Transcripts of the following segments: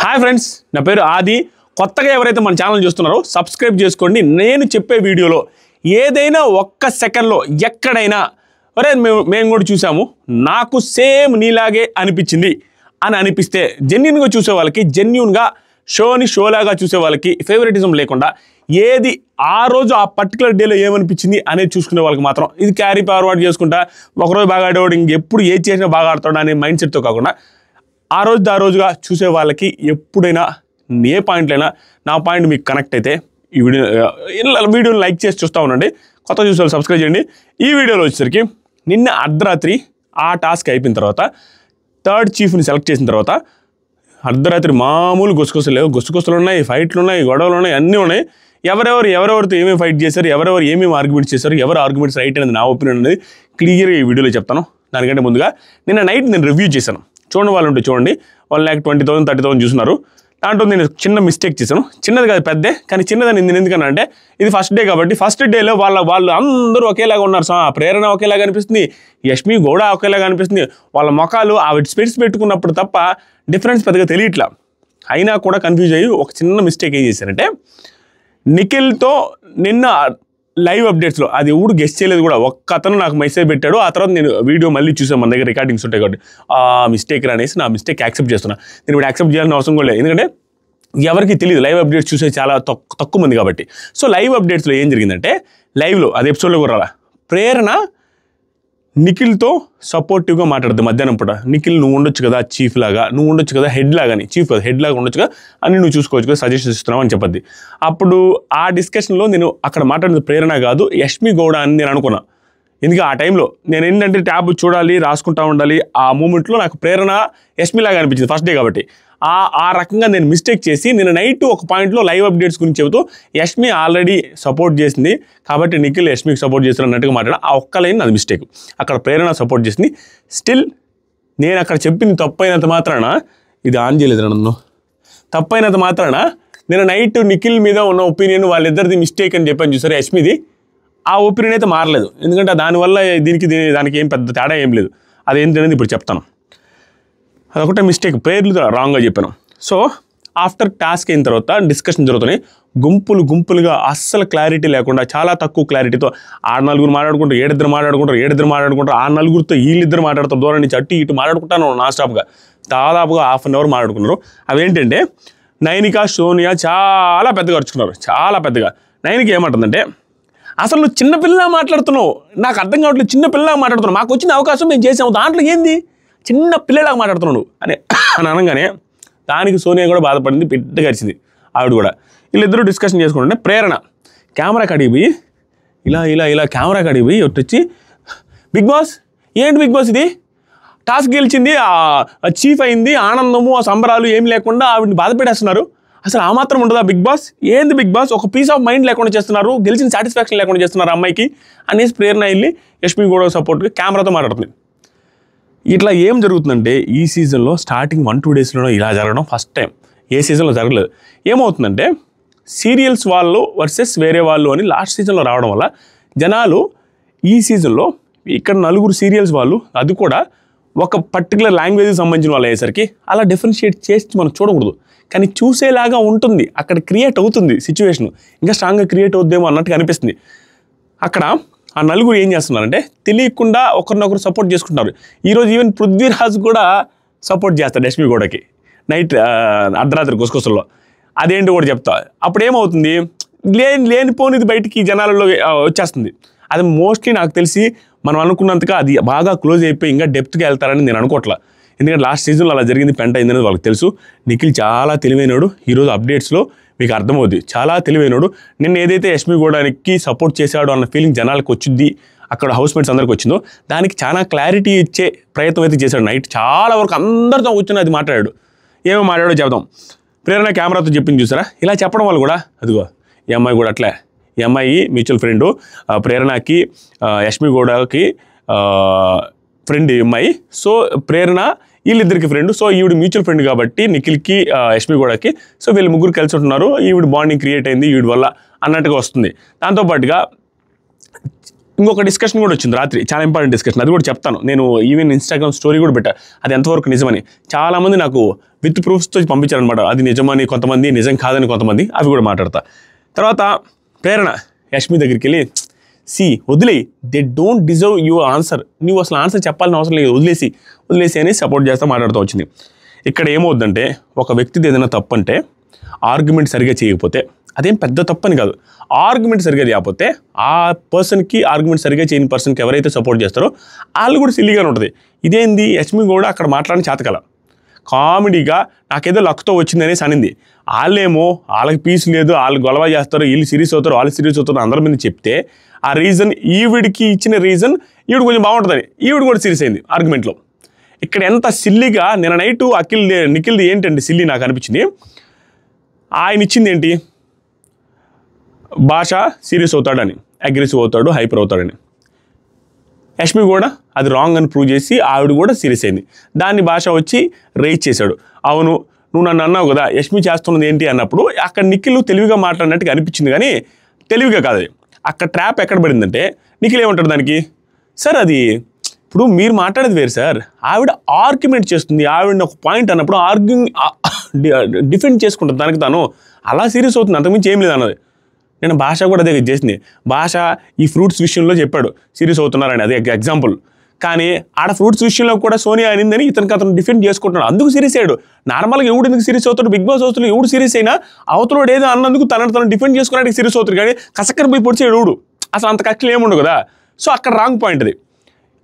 Hi friends, నా పేరు ఆది. కొత్తగా ఎవరైతే మన ఛానల్ చూస్తున్నారో సబ్స్క్రైబ్ చేసుకోండి. నేను చెప్పే వీడియోలో ఏదైనా ఒక్క సెకండ్లో ఎక్కడైనా అరే మేము కూడా చూసాము, నాకు సేమ్ నీలాగే అనిపించింది అని అనిపిస్తే జెన్యున్గా చూసే వాళ్ళకి, జెన్యున్గా షోలాగా చూసే వాళ్ళకి, ఫేవరెటిజం లేకుండా ఏది ఆ రోజు ఆ పర్టికులర్ డేలో ఏమనిపించింది అనేది చూసుకునే వాళ్ళకి మాత్రం ఇది క్యారీ ఫార్వర్డ్ చేసుకుంటా ఒకరోజు బాగా ఆడేవాడు ఇంకెప్పుడు ఏది చేసినా బాగా ఆడతాడు అనే మైండ్ సెట్తో కాకుండా ఆ రోజుగా చూసే వాళ్ళకి ఎప్పుడైనా ఏ పాయింట్లైనా నా పాయింట్ మీకు కనెక్ట్ అయితే ఈ వీడియోని లైక్ చేసి చూస్తూ ఉండండి. కొత్త చూసే వాళ్ళు సబ్స్క్రైబ్ చేయండి. ఈ వీడియోలో వచ్చేసరికి నిన్న అర్ధరాత్రి ఆ టాస్క్ అయిపోయిన తర్వాత థర్డ్ చీఫ్ని సెలెక్ట్ చేసిన తర్వాత అర్ధరాత్రి మామూలు గుసగుసలు ఉన్నాయి, ఫైట్లు ఉన్నాయి, గొడవలు ఉన్నాయి, అన్నీ ఉన్నాయి. ఎవరెవరితో ఏమేమి ఫైట్ చేశారు, ఎవరెవరు ఏమేమి ఆర్గ్యుమెంట్స్ చేశారు, ఎవరు ఆర్గ్యుమెంట్స్ రైట్ అనేది నా ఒపీనియన్ అనేది క్లియర్గా ఈ వీడియోలో చెప్తాను. దానికంటే ముందుగా నిన్న నైట్ నేను రివ్యూ చేశాను. చూడండి, వాళ్ళు ఉంటే చూడండి. 1,20,000 30,000 చూస్తున్నారు. దాంట్లో నేను చిన్న మిస్టేక్ చేశాను. చిన్నది కాదు, పెద్దే, కానీ చిన్నదని నేను ఎందుకన్నా అంటే ఇది ఫస్ట్ డే కాబట్టి ఫస్ట్ డేలో వాళ్ళు అందరూ ఒకేలాగా ఉన్నారు. ప్రేరణ ఒకేలాగా అనిపిస్తుంది, యష్మి గౌడ ఒకేలాగా అనిపిస్తుంది. వాళ్ళ మొఖాలు ఆవిడ స్పెట్స్ పెట్టుకున్నప్పుడు తప్ప డిఫరెన్స్ పెద్దగా తెలియట్లా. అయినా కూడా కన్ఫ్యూజ్ అయ్యి ఒక చిన్న మిస్టేక్ ఏం చేశారంటే నిఖిల్తో నిన్న లైవ్ అప్డేట్స్లో అది ఎవడు గెస్ట్ చేయలేదు కూడా. ఒక్క అతను నాకు మెసేజ్ పెట్టాడు. ఆ తర్వాత నేను వీడియో మళ్ళీ చూసాను, మన దగ్గర రికార్డింగ్స్ ఉంటాయి కాబట్టి ఆ మిస్టేక్ అనేసి నా మిస్టేక్ యాక్సెప్ట్ చేస్తున్నా. నేను ఇప్పుడు యాక్సెప్ట్ చేయాల్సిన అవసరం కూడా లేదు, ఎందుకంటే ఎవరికి తెలియదు, లైవ్ అప్డేట్స్ చూసే చాలా తక్కువ మంది కాబట్టి. సో లైవ్ అప్డేట్స్లో ఏం జరిగిందంటే లైవ్లో అది ఎపిసోడ్లో కూడా రాలా, ప్రేరణ నిఖిల్తో సపోర్టివ్గా మాట్లాడుతుంది మధ్యాహ్నం పూట. నిఖిల్ నువ్వు ఉండొచ్చు కదా చీఫ్ లాగా, నువ్వు ఉండొచ్చు కదా హెడ్ లాగాని, చీఫ్ కదా హెడ్ లాగా ఉండొచ్చు కదా అని నువ్వు చూసుకోవచ్చు కదా, సజెషన్స్ ఇస్తున్నావు అని చెప్పద్ది. అప్పుడు ఆ డిస్కషన్లో నేను అక్కడ మాట్లాడిన ప్రేరణ కాదు యష్మి గౌడ అని నేను అనుకున్నా. ఎందుకంటే ఆ టైంలో నేను ఏంటంటే ట్యాబ్ చూడాలి, రాసుకుంటా ఉండాలి. ఆ మూమెంట్లో నాకు ప్రేరణ యష్మి లాగా అనిపించింది ఫస్ట్ డే కాబట్టి. ఆ రకంగా నేను మిస్టేక్ చేసి నేను నైట్ ఒక పాయింట్లో లైవ్ అప్డేట్స్ గురించి చెబుతూ యష్మి ఆల్రెడీ సపోర్ట్ చేసింది కాబట్టి నిఖిల్ యష్మికి సపోర్ట్ చేస్తున్నట్టుగా మాట్లాడా. ఆ ఒక్క లైన్ అది మిస్టేక్. అక్కడ ప్రేరణ సపోర్ట్ చేసింది. స్టిల్ నేను అక్కడ చెప్పింది తప్పైనంత మాత్రాన ఇది ఆన్ చేయలేదు నన్ను. తప్పైనంత మాత్రాన నేను నైట్ నిఖిల్ మీద ఉన్న ఒపీనియన్ వాళ్ళిద్దరిది మిస్టేక్ అని చెప్పాను చూసారు యష్మిది, ఆ ఒపీనియన్ అయితే మారలేదు. ఎందుకంటే దానివల్ల దానికి ఏం పెద్ద తేడా ఏం లేదు. అదేంటనేది ఇప్పుడు చెప్తాను. అదొకటే మిస్టేక్, పేర్లు రాంగ్గా చెప్పాను. సో ఆఫ్టర్ టాస్క్ అయిన తర్వాత డిస్కషన్ జరుగుతున్నాయి. గుంపులుగా అస్సలు క్లారిటీ లేకుండా, చాలా తక్కువ క్లారిటీతో 6 మాట్లాడుకుంటారు, 7 మాట్లాడుకుంటారు. ఆ నలుగురితో వీళ్ళిద్దరు మాట్లాడతారు, దూరం నుంచి అటు ఇటు మాట్లాడుకుంటాను నాన్ స్టాప్గా. దాదాపుగా ½ అన్ అవర్ మాట్లాడుకున్నారు. అవేంటంటే నైనిక, సోనియా చాలా పెద్దగా అరుచుకున్నారు, చాలా పెద్దగా. నైనిక ఏమంటుందంటే అసలు నువ్వు చిన్నపిల్లలా మాట్లాడుతున్నావు, నాకు అర్థం కావట్లేదు, చిన్నపిల్లలాగా మాట్లాడుతున్నావు, మాకు వచ్చిన అవకాశం మేము చేసాము, దాంట్లో ఏంది చిన్న పిల్లలాగా మాట్లాడుతున్నాడు అని అనగానే దానికి సోనియా కూడా బాధపడింది, పెద్దగా అరిచింది ఆవిడ కూడా. వీళ్ళిద్దరూ డిస్కషన్ చేసుకుంటుంటే ప్రేరణ కెమెరా కాడికి పోయి ఇలా కెమెరా కాడికి పోయి వచ్చి బిగ్ బాస్ ఏంటి బిగ్ బాస్ ఇది టాస్క్ గెలిచింది, చీఫ్ అయింది, ఆనందము ఆ సంబరాలు ఏం లేకుండా ఆవిడని బాధ పెట్టేస్తున్నారు, అసలు ఆ మాత్రం ఉండదా బిగ్ బాస్, ఏంది బిగ్ బాస్ ఒక పీస్ ఆఫ్ మైండ్ లేకుండా చేస్తున్నారు, గెలిచిన సాటిస్ఫాక్షన్ లేకుండా చేస్తున్నారు అమ్మాయికి అనేసి ప్రేరణ వెళ్ళి యష్మి కూడా సపోర్ట్గా కెమెరాతో మాట్లాడుతుంది. ఇట్లా ఏం జరుగుతుందంటే ఈ సీజన్లో స్టార్టింగ్ 1-2 డేస్లోనే ఇలా జరగడం ఫస్ట్ టైం, ఏ సీజన్లో జరగలేదు. ఏమవుతుందంటే సీరియల్స్ వాళ్ళు వర్సెస్ వేరే వాళ్ళు అని లాస్ట్ సీజన్లో రావడం వల్ల జనాలు ఈ సీజన్లో ఇక్కడ 4 సీరియల్స్ వాళ్ళు, అది కూడా ఒక పర్టికులర్ లాంగ్వేజ్కి సంబంధించిన వాళ్ళు అయ్యేసరికి అలా డిఫరెన్షియేట్ చేసి మనం చూడకూడదు, కానీ చూసేలాగా ఉంటుంది, అక్కడ క్రియేట్ అవుతుంది సిచ్యువేషన్, ఇంకా స్ట్రాంగ్గా క్రియేట్ అవుద్దేమో అన్నట్టుగా అనిపిస్తుంది. అక్కడ ఆ 4 ఏం చేస్తున్నారంటే తెలియకుండా ఒకరినొకరు సపోర్ట్ చేసుకుంటున్నారు. ఈరోజు ఈవెన్ పృథ్వీరాజ్ కూడా సపోర్ట్ చేస్తాడు యష్మి గౌడకి నైట్ అర్ధరాత్రి గుసగుసల్లో. అదేంటి కూడా చెప్తా. అప్పుడు ఏమవుతుంది, లేనిపోనిది బయటికి జనాలలో వచ్చేస్తుంది. అది మోస్ట్లీ నాకు తెలిసి మనం అనుకున్నంతగా అది బాగా క్లోజ్ అయిపోయి ఇంకా డెప్త్గా వెళ్తారని నేను అనుకోవట్లా. ఎందుకంటే లాస్ట్ సీజన్లో అలా జరిగింది, పెంట అయిందనేది వాళ్ళకి తెలుసు. నిఖిల్ చాలా తెలివైనడు, ఈరోజు అప్డేట్స్లో మీకు అర్థమవుద్ది, చాలా తెలివైనడు. నిన్న ఏదైతే యష్మి గౌడానికి సపోర్ట్ చేశాడో అన్న ఫీలింగ్ జనాలకు వచ్చింది, అక్కడ హౌస్మేట్స్ అందరికి వచ్చిందో దానికి చాలా క్లారిటీ ఇచ్చే ప్రయత్నం అయితే చేశాడు. నైట్ చాలా వరకు అందరితో కూర్చొని అది మాట్లాడాడు. ఏమో మాట్లాడో చెప్దాం. ప్రేరణ కెమెరాతో చెప్పింది చూసారా, ఇలా చెప్పడం వల్ల కూడా అదిగో ఈ అమ్మాయి కూడా అట్లే, ఈ అమ్మాయి మ్యూచువల్ ఫ్రెండు, ప్రేరణకి యష్మి గౌడకి ఫ్రెండ్ ఈ అమ్మాయి. సో ప్రేరణ వీళ్ళిద్దరికి ఫ్రెండ్. సో ఈవిడ మ్యూచువల్ ఫ్రెండ్ కాబట్టి నిఖిల్కి యష్మి గౌడకి, సో వీళ్ళు ముగ్గురు కలిసి ఉంటున్నారు, ఈవిడ బాండింగ్ క్రియేట్ అయింది ఈవిడ వల్ల అన్నట్టుగా వస్తుంది. దాంతోపాటుగా ఇంకొక డిస్కషన్ కూడా వచ్చింది రాత్రి, చాలా ఇంపార్టెంట్ డిస్కషన్, అది కూడా చెప్తాను. నేను ఈవెన్ ఇన్స్టాగ్రామ్ స్టోరీ కూడా పెట్టా, అది ఎంతవరకు నిజమని. చాలామంది నాకు విత్ ప్రూఫ్స్తో పంపించారనమాట, అది నిజమని కొంతమంది, నిజం కాదని కొంతమంది, అవి కూడా మాట్లాడతా. తర్వాత ప్రేరణ యష్మి దగ్గరికి వెళ్ళి, వదిలేయి, they don't deserve your answer, నువ్వు అసలు ఆన్సర్ చెప్పాలని అవసరం లేదు, వదిలేసి అని సపోర్ట్ చేస్తూ మాట్లాడుతూ వచ్చింది. ఇక్కడ ఏమవుద్దంటే, ఒక వ్యక్తిది ఏదైనా తప్పు అంటే ఆర్గ్యుమెంట్ సరిగ్గా చేయకపోతే, అదేం పెద్ద తప్పని కాదు, ఆర్గ్యుమెంట్ సరిగ్గా చేయకపోతే ఆ పర్సన్కి, ఆర్గ్యుమెంట్ సరిగ్గా చేయని పర్సన్కి ఎవరైతే సపోర్ట్ చేస్తారో వాళ్ళు కూడా సిల్లీగానే ఉంటుంది. ఇదేంది, యష్మి కూడా అక్కడ మాట్లాడిన చేతకల కామెడీగా నాకేదో లక్తో వచ్చిందనేసి అనింది. వాళ్ళేమో వాళ్ళకి పీస్ లేదు, వాళ్ళు గొడవ చేస్తారు, వీళ్ళు సీరియస్ అవుతారు, వాళ్ళు సీరియస్ అవుతారు అందరి మీద చెప్తే, ఆ రీజన్ ఈవిడికి ఇచ్చిన రీజన్ ఈవిడ కొంచెం బాగుంటుందని ఈవిడ కూడా సీరియస్ అయింది ఆర్గ్యుమెంట్లో. ఇక్కడ ఎంత సిల్లీగా, నిన్న నైటు నిఖిల్ది ఏంటండి సిల్లీ నాకు అనిపించింది. ఆయన ఇచ్చింది ఏంటి, భాష సీరియస్ అవుతాడని, అగ్రెసివ్ అవుతాడు, హైపర్ అవుతాడని. యష్మి కూడా అది రాంగ్ అని ప్రూవ్ చేసి ఆవిడ కూడా సీరియస్ అయింది. దాన్ని భాష వచ్చి రైజ్ చేశాడు. అవును, నువ్వు నన్ను అన్నావు కదా యష్మి చేస్తున్నది ఏంటి అన్నప్పుడు, అక్కడ నిఖిల్ తెలివిగా మాట్లాడినట్టుగా అనిపించింది, కానీ తెలివిగా కాదు. అక్కడ ట్రాప్ ఎక్కడ పడిందంటే, నిఖిల్ ఏమంటాడు దానికి, సార్ అది ఇప్పుడు మీరు మాట్లాడేది వేరు సార్, ఆవిడ ఆర్గ్యుమెంట్ చేస్తుంది, ఆవిడని ఒక పాయింట్ అన్నప్పుడు డిఫెండ్ చేసుకుంటుంది దానికి తాను, అలా సీరియస్ అవుతుంది, అంతకుమించి ఏం లేదు అన్నది. నేను భాష కూడా అదే చేసింది. భాష ఈ ఫ్రూట్స్ విషయంలో చెప్పాడు సీరియస్ అవుతున్నారని, అదే ఎగ్జాంపుల్. కానీ ఆడ ఫ్రూట్స్ విషయంలో కూడా సోనియా అనిందని అతను డిఫెండ్ చేసుకుంటున్నాడు, అందుకు సీరియస్ అయ్యాడు. నార్మల్గా ఎవడు ఎందుకు సీరియస్ అవుతాడు, బిగ్ బాస్ అవుతాడు, ఎవడు సీరియస్ అయినా అవతలోడు ఏదో అన్నందుకు తను డిఫెండ్ చేసుకోవడానికి సీరియస్ అవుతాడు, కానీ కసక్కర పోయి పొడిచి ఎవడు అసలు అంత కక్షలు ఏముండవు కదా. సో అక్కడ రాంగ్ పాయింట్ అది.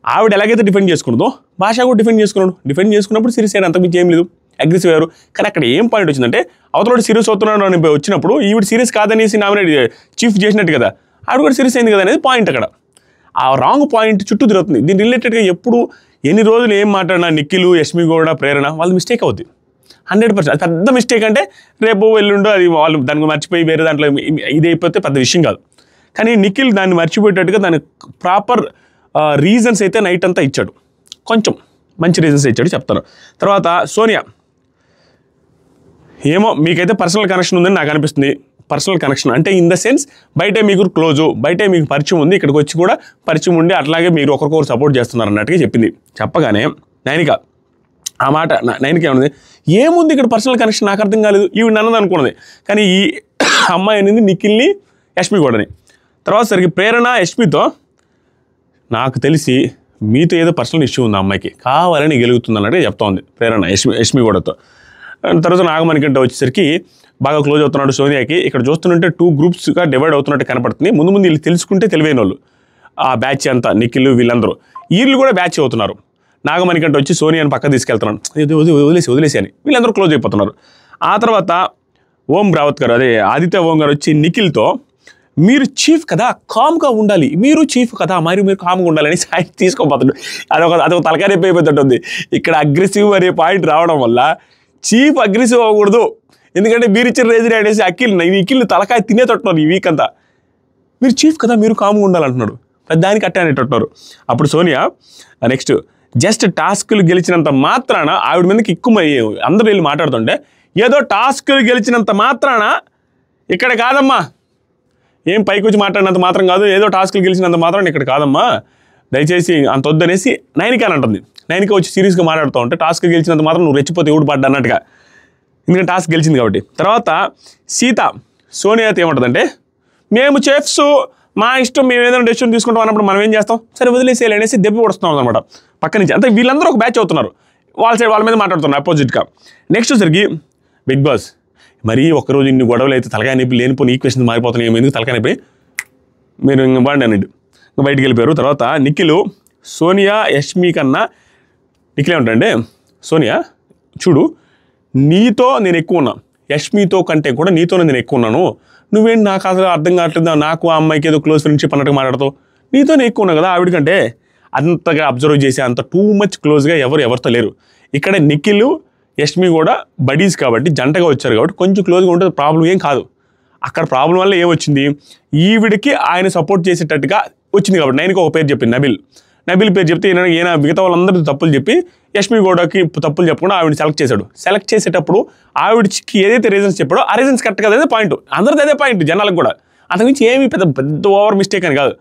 ఆవిడ ఎలాగైతే డిఫెండ్ చేసుకున్నదో భాష కూడా డిఫెండ్ చేసుకున్నప్పుడు సీరియస్ అయ్యాడు, అంతకుమించి ఏం లేదు, అగ్రెసివ్ అయ్యారు. కానీ అక్కడ ఏం పాయింట్ వచ్చిందంటే, అవతలోడు సీరియస్ అవుతున్నాడు అని వచ్చినప్పుడు ఈవిడ సీరియస్ కాదనేసి నామినేట్ చీఫ్ చేసినట్టు కదా, ఆవిడ కూడా సీరియస్ అయింది కదా అనేది పాయింట్. అక్కడ ఆ రాంగ్ పాయింట్ చుట్టూ తిరుగుతుంది. దీని రిలేటెడ్గా ఎప్పుడు ఎన్ని రోజులు ఏం మాట్లాడినా నిఖిల్, యష్మి కూడా, ప్రేరణ వాళ్ళు మిస్టేక్ అవుద్ది 100%. అది పెద్ద మిస్టేక్ అంటే రేపు ఎల్లుండో అది వాళ్ళు దాన్ని మర్చిపోయి వేరే దాంట్లో ఇది అయిపోతే పెద్ద విషయం కాదు. కానీ నిఖిల్ దాన్ని మర్చిపోయేటట్టుగా దాని ప్రాపర్ రీజన్స్ అయితే నైట్ అంతా ఇచ్చాడు, కొంచెం మంచి రీజన్స్ ఇచ్చాడు, చెప్తాను. తర్వాత సోనియా, ఏమో మీకైతే పర్సనల్ కనెక్షన్ ఉందని నాకు అనిపిస్తుంది. పర్సనల్ కనెక్షన్ అంటే ఇన్ ద సెన్స్ బయటే మీకు క్లోజు, బయటే మీకు పరిచయం ఉంది, ఇక్కడికి వచ్చి కూడా పరిచయం ఉండి అట్లాగే మీరు ఒకరికొకరు సపోర్ట్ చేస్తున్నారు అన్నట్టుగా చెప్పింది. చెప్పగానే నైనిక ఆ మాట, నైనిక ఏమన్నది, ఏముంది ఇక్కడ పర్సనల్ కనెక్షన్, నాకు అర్థం కాలేదు, ఈవిడ అన్నది అనుకున్నది. కానీ ఈ అమ్మాయి అనేది నిఖిల్ని, యష్మి కూడాని. తర్వాత సరికి ప్రేరణ యష్మితో, నాకు తెలిసి మీతో ఏదో పర్సనల్ ఇష్యూ ఉంది, అమ్మాయికి కావాలని గెలుగుతుంది అన్నట్టుగా చెప్తా ఉంది ప్రేరణ యష్మి కూడాతో. తర్వాత నాగమణికంటే వచ్చేసరికి బాగా క్లోజ్ అవుతున్నాడు సోనియాకి. ఇక్కడ చూస్తుంటే 2 గ్రూప్స్గా డివైడ్ అవుతున్నట్టు కనపడుతుంది. ముందు వీళ్ళు తెలుసుకుంటే తెలివైన వాళ్ళు, ఆ బ్యాచ్ అంతా నిఖిల్ వీళ్ళందరూ, వీళ్ళు కూడా బ్యాచ్ అవుతున్నారు. నాగమణికంటే వచ్చి సోనియాని పక్క తీసుకెళ్తున్నాను, వదిలేసి అని వీళ్ళందరూ క్లోజ్ అయిపోతున్నారు. ఆ తర్వాత ఓం రావత్ గారు, అదే ఆదిత్య ఓం గారు వచ్చి నిఖిల్తో, మీరు చీఫ్ కదా, కామ్గా ఉండాలి, మీరు చీఫ్ కదా, మీరు కామ్గా ఉండాలని సాయి తీసుకోపోతాడు. అదొక తలకాయ రేపు అయిపోతుంటుంది. ఇక్కడ అగ్రెసివ్ అనే పాయింట్ రావడం వల్ల చీఫ్ అగ్రెసివ్ అవ్వకూడదు, ఎందుకంటే మీరు ఇచ్చిన రేజర్ అనేసి నిఖిల్ని తలకాయ తినేటట్టున్నారు ఈ వీక్ అంతా. మీరు చీఫ్ కదా, మీరు కామ్గా ఉండాలంటున్నాడు, దానికి అట్టే అనేటట్టున్నారు. అప్పుడు సోనియా నెక్స్ట్, జస్ట్ టాస్కులు గెలిచినంత మాత్రాన ఆవిడ మీదకి అందరూ వెళ్ళి మాట్లాడుతుంటే, ఏదో టాస్కులు గెలిచినంత మాత్రాన ఇక్కడ కాదమ్మా, ఏం పైకి వచ్చి మాట్లాడినంత మాత్రం కాదు, ఏదో టాస్కులు గెలిచినంత మాత్రం ఇక్కడ కాదమ్మా, దయచేసి అంత వద్దనేసి నైనిక అని అంటుంది. నైనిక వచ్చి సీరియస్గా మాట్లాడుతూ ఉంటే, టాస్క్ గెలిచినంత మాత్రం నువ్వు రెచ్చిపోతే ఎవడు పడ్డా అన్నట్టుగా, ఎందుకంటే టాస్క్ గెలిచింది కాబట్టి. తర్వాత సీత సోనియాతో ఏమంటుందంటే, మేము చెఫ్స్, మా ఇష్టం, మేము ఏదైనా డెసిషన్ తీసుకుంటాం అన్నప్పుడు మనం ఏం చేస్తాం, సరే వదిలేసేయాలి అనేసి దెబ్బ పడుతున్నాం అనమాట పక్క నుంచి. అంటే వీళ్ళందరూ ఒక బ్యాచ్ అవుతున్నారు, వాళ్ళ మీద మాట్లాడుతున్నారు అపోజిట్గా. నెక్స్ట్ సరికి బిగ్ బాస్, మరీ ఒక్కరోజు ఇన్ని గొడవలు అయితే తలకాయ నొప్పి, లేనిపోయిన ఈక్వేషన్స్ మారిపోతున్నాయి, ఎందుకు తలకాయ నొప్పి, మీరు ఇంక బాగుండి అనండి, ఇంకా బయటికి వెళ్ళిపోయారు. తర్వాత నిఖిల్ సోనియా యష్మి కన్నా నిఖిల్ ఏమంటే, సోనియా చూడు, నీతో నేను ఎక్కువ ఉన్నా, యష్మితో కంటే కూడా నీతోనే నేను ఎక్కువ ఉన్నాను, నువ్వేంటి నాకు అసలు అర్థం కావట్లేదు, నాకు ఆ అమ్మాయికి ఏదో క్లోజ్ ఫ్రెండ్షిప్ అన్నట్టుగా మాట్లాడతావు, నీతోనే ఎక్కువ ఉన్నా కదా, ఆవిడకంటే అంతగా అబ్జర్వ్ చేసి అంత టూ మచ్ క్లోజ్గా ఎవరితో లేరు. ఇక్కడ నిఖిల్ యష్మి కూడా బడీస్ కాబట్టి, జంటగా వచ్చారు కాబట్టి కొంచెం క్లోజ్గా ఉంటే ప్రాబ్లం ఏం కాదు. అక్కడ ప్రాబ్లం వల్ల ఏమొచ్చింది, ఈవిడికి ఆయన సపోర్ట్ చేసేటట్టుగా వచ్చింది కాబట్టి. నైన్కి ఒక పేరు చెప్పింది, నబిల్ పేరు చెప్తే ఈయన మిగతా వాళ్ళందరూ తప్పులు చెప్పి యష్మి గౌడకి తప్పులు చెప్పకుండా ఆవిడని సెలెక్ట్ చేసేటప్పుడు ఆవిడకి ఏదైతే రీజన్స్ చెప్పాడో ఆ రీజన్స్ కరెక్ట్ కదా, అదే పాయింట్, అందరిది అదే పాయింట్ జనాలకు కూడా. అంతకుమించి ఏమీ పెద్ద ఓవర్ మిస్టేక్ అని కాదు.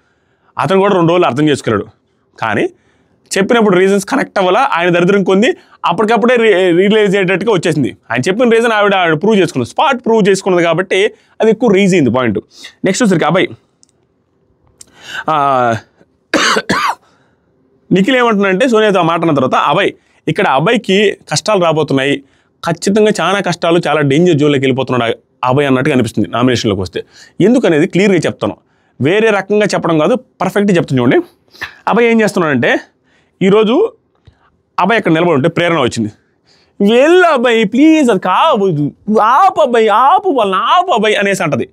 అతను కూడా 2 రోజులు అర్థం చేసుకున్నాడు. కానీ చెప్పినప్పుడు రీజన్స్ కనెక్ట్ అవ్వాలా, ఆయన దరిద్రం కొంది అప్పటికప్పుడే రియలైజ్ అయ్యేటట్టుగా వచ్చేసింది. ఆయన చెప్పిన రీజన్ ఆవిడ ప్రూవ్ చేసుకున్నది, స్పాట్ ప్రూవ్ చేసుకున్నది కాబట్టి అది ఎక్కువ రీజ్ అయింది పాయింట్. నెక్స్ట్ వచ్చరికి అబ్బాయి నిఖిల్ ఏమంటున్నాడంటే సోనియాతో మాట్లాడిన తర్వాత ఇక్కడ అబ్బాయికి కష్టాలు రాబోతున్నాయి, ఖచ్చితంగా చాలా కష్టాలు, చాలా డేంజర్ జోన్లోకి వెళ్ళిపోతున్నాడు అబ్బాయి అన్నట్టుగా అనిపిస్తుంది నామినేషన్లోకి వస్తే. ఎందుకనేది క్లియర్గా చెప్తాను, వేరే రకంగా చెప్పడం కాదు, పర్ఫెక్ట్గా చెప్తాను చూడండి. అబ్బాయి ఏం చేస్తున్నాడంటే ఈరోజు అబ్బాయి అక్కడ నిలబడి ఉంటే ప్రేరణ వచ్చింది, వెళ్ళు అబ్బాయి ప్లీజ్ అది కావద్దు, ఆపు అబ్బాయి ఆపు వాళ్ళని ఆపు అబ్బాయి అనేసి అంటది.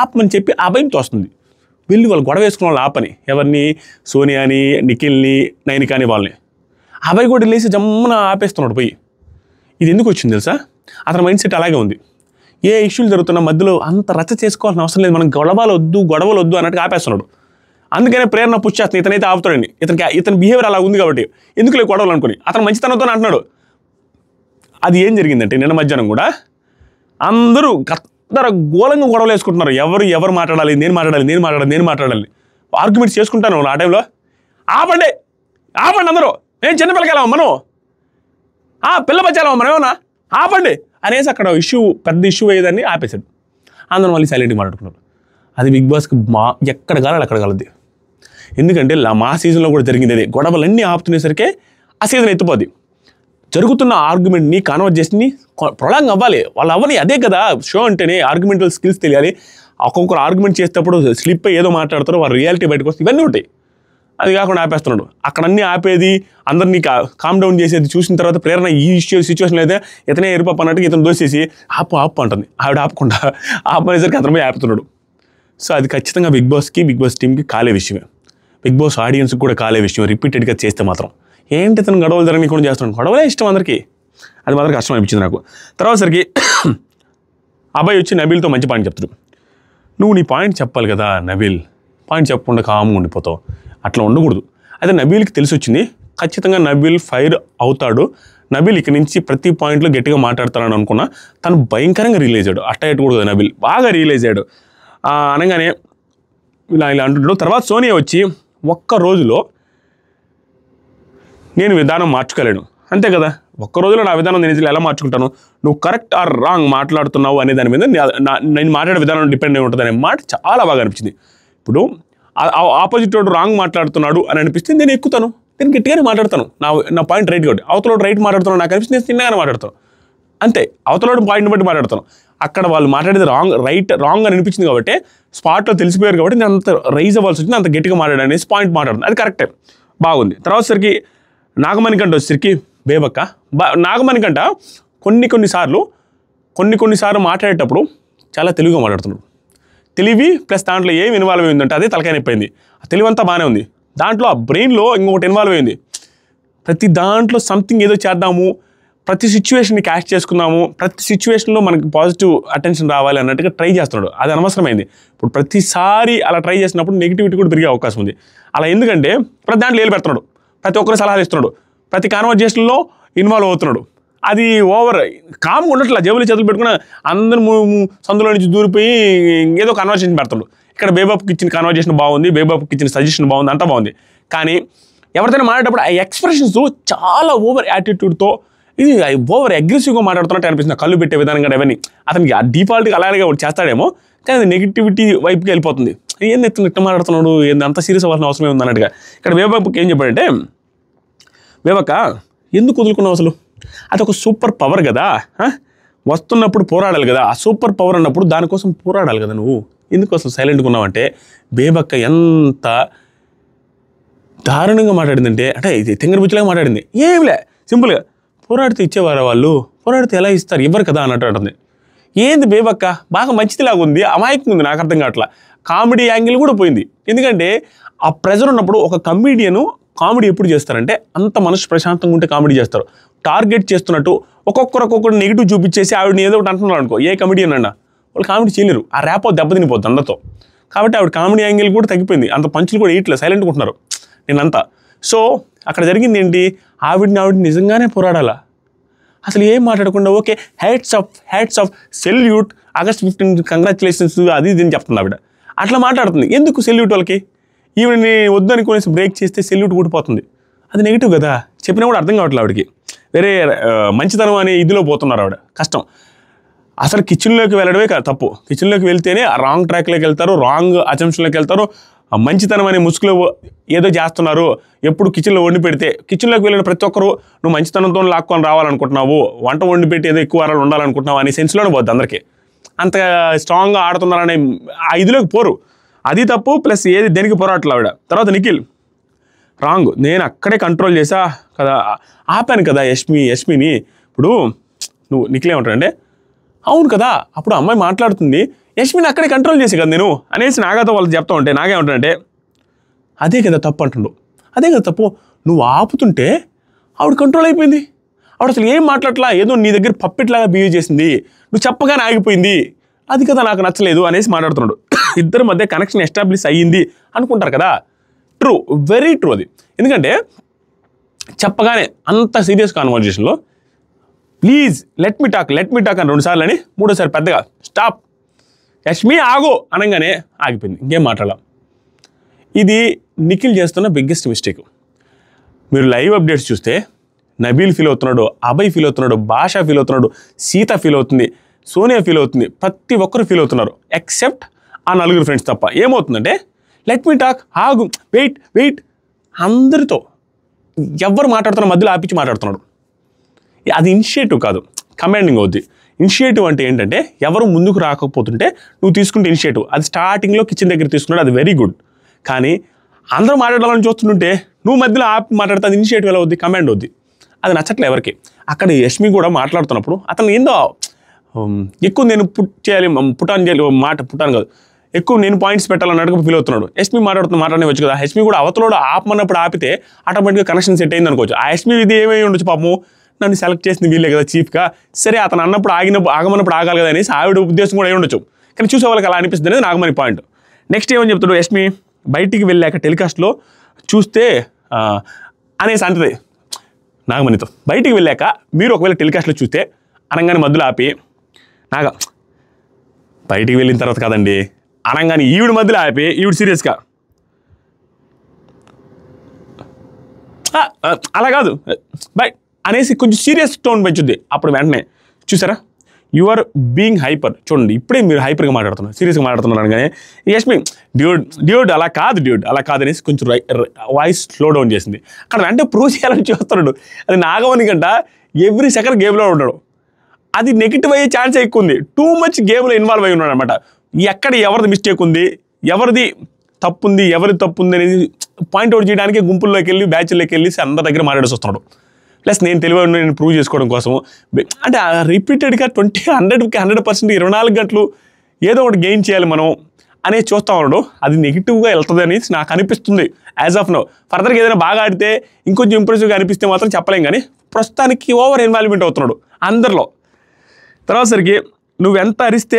ఆపమని చెప్పి అబ్బాయిని తోస్తుంది, వెళ్ళి వాళ్ళు గొడవ వేసుకున్న వాళ్ళు ఆపని, ఎవరిని, సోనియాని, నిఖిల్ని, నైనికాని వాళ్ళని. అబ్బాయి కూడా లేచి జమ్మున ఆపేస్తున్నాడు పోయి. ఇది ఎందుకు వచ్చింది తెలుసా? అతని మైండ్ సెట్ అలాగే ఉంది. ఏ ఇష్యూలు జరుగుతున్నా మధ్యలో అంత రచ్చ చేసుకోవాల్సిన అవసరం లేదు, మనం గొడవలు వద్దు అన్నట్టుగా ఆపేస్తున్నాడు. అందుకనే ప్రేరణ పుష్ చేస్తుంది, ఇతనైతే ఆపుతాడండి, ఇతని బిహేవియర్ అలా ఉంది కాబట్టి ఎందుకు లేదు గొడవలు అనుకుని అతను మంచితనంతో అంటున్నాడు. అది ఏం జరిగిందంటే నిన్న మధ్యాహ్నం కూడా అందరూ గోళంగా గొడవలు వేసుకుంటున్నారు, ఎవరు మాట్లాడాలి, నేను మాట్లాడాలి ఆర్గ్యుమెంట్స్ చేసుకుంటాను ఆ టైంలో. ఆపండి అందరూ, నేను చిన్నపిల్లకాయలమా మనం, పిల్ల బచ్చాలమా మనం ఏమన్నా, ఆపండి అనేసి అక్కడ పెద్ద ఇష్యూ అయ్యేదాన్ని ఆపేశాడు. అందరూ మళ్ళీ సైలెంట్గా మాట్లాడుకున్నారు. అది బిగ్ బాస్కి ఎక్కడ కావాలి అక్కడ కలద్ది. ఎందుకంటే మా సీజన్లో కూడా జరిగింది అదే, గొడవలన్నీ ఆపుతునేసరికి ఆ సీజన్ ఎత్తిపోద్ది. జరుగుతున్న ఆర్గ్యుమెంట్ని కాన్వర్జేషన్ని ప్రొలాంగ్ అవ్వాలి, వాళ్ళు అవ్వని, అదే కదా షో అంటేనే. ఆర్గ్యుమెంటల్ స్కిల్స్ తెలియాలి. ఒక్కొక్కరు ఆర్గ్యుమెంట్ చేసేటప్పుడు స్లిప్ ఏదో మాట్లాడతారో వారు రియాలిటీ బయటకు వస్తే ఇవన్నీ ఉంటాయి. అది కాకుండా ఆపేస్తున్నాడు. అక్కడ అన్నీ ఆపేది, అందరినీ కామ్ డౌన్ చేసేది చూసిన తర్వాత ప్రేరణ ఈ సిచ్యువేషన్ అయితే ఇతనే ఎరుపప్పు అన్నట్టుగా ఇతను దోసేసి ఆపు అంటుంది. ఆవిడ ఆపకుండా ఆపనేసరికి అతను పోయి ఆపుతున్నాడు. సో అది ఖచ్చితంగా బిగ్ బాస్ టీమ్కి కాలే విషయమే, బిగ్ బాస్ ఆడియన్స్కి కూడా కాలే విషయం. రిపీటెడ్గా చేస్తే మాత్రం ఏంటి ఇతను గొడవలు జరగని కూడా చేస్తున్నాడు, గొడవలే ఇష్టం అందరికీ, అది మాత్రం కష్టం అనిపించింది నాకు. తర్వాత సరికి అబ్బాయి వచ్చి నబీల్తో మంచి పాయింట్ చెప్తాడు. నువ్వు నీ పాయింట్ చెప్పాలి కదా నబీల్, పాయింట్ చెప్పకుండా కామ్గా ఉండిపోతావు, అట్లా ఉండకూడదు. అయితే నబీల్కి తెలిసి వచ్చింది, ఖచ్చితంగా నబీల్ ఫైర్ అవుతాడు, నబీల్ ఇక్కడి నుంచి ప్రతి పాయింట్లో గట్టిగా మాట్లాడతాడని అనుకున్నా, తను భయంకరంగా రియలైజ్ అయ్యాడు. అట్ట ఎట్టకూడదు నబీల్, బాగా రియలైజ్ అయ్యాడు. అనగానే ఇలా అంటుంటాడు. తర్వాత సోనియా వచ్చి ఒక్క రోజులో నేను విధానం మార్చుకోలేను, అంతే కదా, ఒక్క రోజులో నా విధానం నేను ఎలా మార్చుకుంటాను, నువ్వు కరెక్ట్ ఆర్ రాంగ్ మాట్లాడుతున్నావు అనే దాని మీద నేను మాట్లాడే విధానం డిపెండ్ అయి ఉంటుంది అనే మాట చాలా బాగా అనిపించింది. ఇప్పుడు ఆపోజిట్ వాడు రాంగ్ మాట్లాడుతున్నాడు అని అనిపిస్తే నేను ఎక్కుతాను, నేను గట్టిగానే మాట్లాడతాను, నా పాయింట్ రైట్ కాబట్టి. అవతలోడు రైట్ మాట్లాడుతున్నాడు నాకు అనిపిస్తే నేను చిన్నగానే మాట్లాడతాను, అంతే. అవతలోడు పాయింట్ని బట్టి మాట్లాడతాను. అక్కడ వాళ్ళు మాట్లాడేది రాంగ్ అని అనిపించింది కాబట్టి స్పాట్లో తెలిసిపోయారు కాబట్టి నేను అంత రైజ్ అవ్వాల్సి వచ్చింది, అంత గట్టిగా మాట్లాడనేసి పాయింట్ మాట్లాడుతుంది, అది కరెక్టే, బాగుంది. తర్వాత సరికి నాగమణికంట వచ్చేసరికి బేబక్క నాగమణికంట కొన్నిసార్లు మాట్లాడేటప్పుడు చాలా తెలుగుగా మాట్లాడుతున్నాడు. తెలివి ప్లస్ దాంట్లో ఏం ఇన్వాల్వ్ అయిందంటే అదే తలకాయ నొప్పింది. ఆ తెలివంతా బాగానే ఉంది, దాంట్లో ఆ బ్రెయిన్లో ఇంకొకటి ఇన్వాల్వ్ అయింది. ప్రతి దాంట్లో సంథింగ్ ఏదో చేద్దాము, ప్రతి సిచ్యువేషన్ని క్యాష్ చేసుకుందాము, ప్రతి సిచ్యువేషన్లో మనకి పాజిటివ్ అటెన్షన్ రావాలి అన్నట్టుగా ట్రై చేస్తున్నాడు. అది అనవసరమైంది. ఇప్పుడు ప్రతిసారి అలా ట్రై చేసినప్పుడు నెగిటివిటీ కూడా పెరిగే అవకాశం ఉంది. అలా ఎందుకంటే ప్రతి దాంట్లో ఏలు పెడుతున్నాడు, ప్రతి ఒక్కరు సలహాలు ఇస్తున్నాడు, ప్రతి కాన్వర్జేషన్లో ఇన్వాల్వ్ అవుతున్నాడు. అది ఓవర్ కామ్గా ఉండట్లా, జేబులు చేతులు పెట్టుకున్న అందరూ సందులో నుంచి దూరిపోయి ఏదో కన్వర్జేషన్ పెడుతున్నాడు. ఇక్కడ బేబాపుకి ఇచ్చిన కన్వర్జేషన్ బాగుంది, బేబాపుకి ఇచ్చిన సజెషన్ బాగుంది, అంతా బాగుంది. కానీ ఎవరితోనే మాట్లాడేటప్పుడు ఆ ఎక్స్ప్రెషన్స్ చాలా ఓవర్ యాటిట్యూడ్తో, ఇది ఓవర్ అగ్రెసివ్గా మాట్లాడుతున్నట్టు అనిపిస్తుంది. కళ్ళు పెట్టే విధానం కానీ అవన్నీ అతనికి ఆ డిఫాల్ట్గా అలాగే చేస్తాడేమో, కానీ అది నెగిటివిటీ వైపుకి వెళ్ళిపోతుంది. ఏంది ఇట్లా మాట్లాడుతున్నాడు, ఏంది అంత సీరియస్ అవ్వాల్సిన అవసరం ఉంది అన్నట్టుగా. ఇక్కడ బేబాపుకి ఏం చెప్పాడంటే, బేబక్క ఎందుకు వదులుకున్నావు అసలు, అది ఒక సూపర్ పవర్ కదా, వస్తున్నప్పుడు పోరాడాలి కదా, ఆ సూపర్ పవర్ అన్నప్పుడు దానికోసం పోరాడాలి కదా, నువ్వు ఎందుకోసం సైలెంట్గా ఉన్నావంటే. బేబక్క ఎంత దారుణంగా మాట్లాడిందంటే, అంటే ఇది తెంగరబుచ్చిలాగా మాట్లాడింది. ఏంలే సింపుల్గా, పోరాడితే ఇచ్చేవారా వాళ్ళు, పోరాడితే ఎలా ఇస్తారు, ఇవ్వరు కదా అన్నట్టు అంటుంది. ఏంది బేబక్క బాగా మంచిదిలాగా ఉంది, అమాయకంగా ఉంది, నాకు అర్థం కావట్లా. కామెడీ యాంగిల్ కూడా పోయింది. ఎందుకంటే ఆ ప్రెజర్ ఉన్నప్పుడు ఒక కమీడియను కామెడీ ఎప్పుడు చేస్తారంటే అంత మనసు ప్రశాంతంగా ఉంటే కామెడీ చేస్తారు. టార్గెట్ చేస్తున్నట్టు ఒక్కొక్కరు నెగిటివ్ చూపించేసి ఆవిడని ఏదో ఒకటి అంటున్నారు అనుకో, ఏ కమెడియన్ అన్నా వాళ్ళు కామెడీ చేయలేరు, ఆ ర్యాపో దెబ్బతినిపోద్ది అందరితో. కాబట్టి ఆవిడ కామెడీ యాంగిల్ కూడా తగ్గిపోయింది, అంత పంచులు కూడా వేయట్లేదు, సైలెంట్గా ఉంటున్నారు నేనంతా. సో అక్కడ జరిగింది ఏంటి, ఆవిడ నిజంగానే పోరాడాలా, అసలు ఏం మాట్లాడకుండా okay hats off salute, August 15 congratulations అది ఇది అని చెప్తుంది ఆవిడ. అట్లా మాట్లాడుతుంది. ఎందుకు సెల్యూట్ వాళ్ళకి, ఈవిని వద్దనుకునేసి బ్రేక్ చేస్తే సెల్యూట్ ఊడిపోతుంది. అది నెగిటివ్ కదా, చెప్పినా కూడా అర్థం కావట్లేదు ఆవిడకి. వేరే మంచితనం అనే ఇదిలో పోతున్నారు ఆవిడ. కష్టం. అసలు కిచెన్లోకి వెళ్ళడమే తప్పు. కిచెన్లోకి వెళ్తేనే రాంగ్ ట్రాక్లోకి వెళ్తారు, రాంగ్ అజంప్షన్లోకి వెళ్తారు. మంచితనం అనే ముసుగులో ఏదో చేస్తున్నారు. ఎప్పుడు కిచెన్లో వండి పెడితే, కిచెన్లోకి వెళ్ళిన ప్రతి ఒక్కరు నువ్వు మంచితనంతో లాక్కొని రావాలనుకుంటున్నావు, వంట వండి పెట్టి ఏదో ఎక్కువ వారాలు ఉండాలనుకుంటున్నావు అనే సెన్స్లోనే పోద్ది అందరికీ. అంత స్ట్రాంగ్గా ఆడుతున్నారనే ఆ ఇదిలోకి పోరు. అది తప్పు. ప్లస్ ఏది దేనికి పోరాటలు ఆవిడ. తర్వాత నిఖిల్ రాంగ్. నేను అక్కడే కంట్రోల్ చేసా కదా, ఆపాను కదా యష్మిని. ఇప్పుడు నువ్వు నిఖిల్ ఏమంటాడంటే, అవును కదా అప్పుడు అమ్మాయి మాట్లాడుతుంది, యష్మిని అక్కడే కంట్రోల్ చేసి కదా నేను అనేసి నాగాతో వాళ్ళు చెప్తా ఉంటే నాగేమంటాడంటే, అదే కదా తప్పు అంటుండు. అదే కదా తప్పు. నువ్వు ఆపుతుంటే ఆవిడ కంట్రోల్ అయిపోయింది. ఆవిడ అసలు ఏం మాట్లాడలా, ఏదో నీ దగ్గర పప్పెట్లాగా బిహేవ్ చేసింది, నువ్వు చెప్పగానే ఆగిపోయింది, అది కదా నాకు నచ్చలేదు అనేసి మాట్లాడుతున్నాడు. ఇద్దరి మధ్య కనెక్షన్ ఎస్టాబ్లిష్ అయ్యింది అనుకుంటారు కదా. ట్రూ, వెరీ ట్రూ అది. ఎందుకంటే చెప్పగానే అంత సీరియస్ కాన్వర్జేషన్లో ప్లీజ్ లెట్ మీ టాక్ అని 2 సార్లు అని, 3ఓసారి పెద్దగా స్టాప్ యష్మి ఆగు అనగానే ఆగిపోయింది, ఇంకేం మాట్లాడాల. ఇది నిఖిల్ చేస్తున్న బిగ్గెస్ట్ మిస్టేక్. మీరు లైవ్ అప్డేట్స్ చూస్తే నబీల్ ఫీల్ అవుతున్నాడు, అభయ్ ఫీల్ అవుతున్నాడు, భాష ఫీల్ అవుతున్నాడు, సీత ఫీల్ అవుతుంది, సోనియా ఫీల్ అవుతుంది, ప్రతి ఒక్కరు ఫీల్ అవుతున్నారు ఎక్సెప్ట్ ఆ 4 ఫ్రెండ్స్ తప్ప. ఏమవుతుందంటే లెట్ మీ టాక్, ఆగు, వెయిట్ అందరితో ఎవరు మాట్లాడుతున్న మధ్యలో ఆపించి మాట్లాడుతున్నాడు. అది ఇనిషియేటివ్ కాదు, కమాండింగ్ అవుద్ది. ఇనిషియేటివ్ అంటే ఏంటంటే ఎవరు ముందుకు రాకపోతుంటే నువ్వు తీసుకుంటే ఇనిషియేటివ్. అది స్టార్టింగ్లో కిచెన్ దగ్గర తీసుకున్నాడు, అది వెరీ గుడ్. కానీ అందరూ మాట్లాడాలని చూస్తుంటే నువ్వు మధ్యలో ఆపి మాట్లాడితే అది ఇనిషియేటివ్ ఎలా అవుద్ది, కమాండ్ అవుద్ది. అది నచ్చట్లే ఎవరికి. అక్కడ యష్మి కూడా మాట్లాడుతున్నప్పుడు అతను ఏందో ఎక్కువ నేను పుట్టాను కాదు, ఎక్కువ నేను పాయింట్స్ పెట్టాలన్నట్టుగా ఫీల్ అవుతున్నాడు. యష్మి మాట్లాడవచ్చు కదా. యష్మి కూడా అవతలోడు ఆపమన్నప్పుడు ఆపితే ఆటోమేటిక్గా కనెక్షన్ సెట్ అయింది అనుకోవచ్చు. ఆ యష్మి ఇది ఏమై ఉండొచ్చు, పాపము నన్ను సెలెక్ట్ చేసింది వీళ్ళే కదా చీఫ్గా, సరే అతను అన్నప్పుడు ఆగమన్నప్పుడు ఆగాలి కదా అనేసి ఆవిడ ఉద్దేశం కూడా అయి ఉండొచ్చు. కానీ చూసే వాళ్ళకి అలా అనిపిస్తుంది అనేది నాగమణి పాయింట్. నెక్స్ట్ ఏమని చెప్తాడు యష్మి, బయటికి వెళ్ళాక టెలికాస్ట్లో చూస్తే అనేసి అంటది నాగమణితో, బయటికి వెళ్ళాక మీరు ఒకవేళ టెలికాస్ట్లో చూస్తే అనగానే మధ్యలో ఆపి, నాగా బయటికి వెళ్ళిన తర్వాత కదండి అనగానే ఈవిడ మధ్యలో ఆపి ఈవిడ సీరియస్గా అలా కాదు బై అనేసి కొంచెం సీరియస్ టోన్ పెంచుద్ది. అప్పుడు వెంటనే చూసారా యు ఆర్ బీయింగ్ హైపర్, చూడండి ఇప్పుడే మీరు హైపర్గా మాట్లాడుతున్నారు, సీరియస్గా మాట్లాడుతున్నారు అనగానే యష్మి డ్యూడ్ అలా కాదు అనేసి కొంచెం వాయిస్ స్లో డౌన్ చేసింది. అక్కడ వెంటనే ప్రూవ్ చేయాలని చూస్తున్నాడు. అది నాగమణి కంట ఎవ్రీ సెకండ్ గేమ్లో ఉంటాడు. అది నెగిటివ్ అయ్యే ఛాన్స్ ఎక్కువ ఉంది. టూ మచ్ గేమ్లో ఇన్వాల్వ్ అయి ఉన్నాడు అనమాట. ఎక్కడ ఎవరిది మిస్టేక్ ఉంది, ఎవరిది తప్పు ఉంది, ఎవరిది తప్పు ఉంది అనేది పాయింట్అవుట్ చేయడానికి గుంపుల్లోకి వెళ్ళి బ్యాచ్ల్లోకి వెళ్ళి అందరి దగ్గర మాట్లాడేసి వస్తున్నాడు. ప్లస్ నేను తెలివి నేను ప్రూవ్ చేసుకోవడం కోసం అంటే రిపీటెడ్గా 100% 24 గంటలు ఏదో ఒకటి గెయిన్ చేయాలి మనం అనేది చూస్తూ ఉన్నాడు. అది నెగిటివ్గా వెళ్తుంది అనేసి నాకు అనిపిస్తుంది యాజ్ ఆఫ్ నో. ఫర్దర్గా ఏదైనా బాగా ఆడితే ఇంకొంచెం ఇంప్రెసివ్గా అనిపిస్తే మాత్రం చెప్పలేం. కానీ ప్రస్తుతానికి ఓవర్ ఇన్వాల్వ్మెంట్ అవుతున్నాడు అందరిలో. తర్వాత సరికి నువ్వు ఎంత అరిస్తే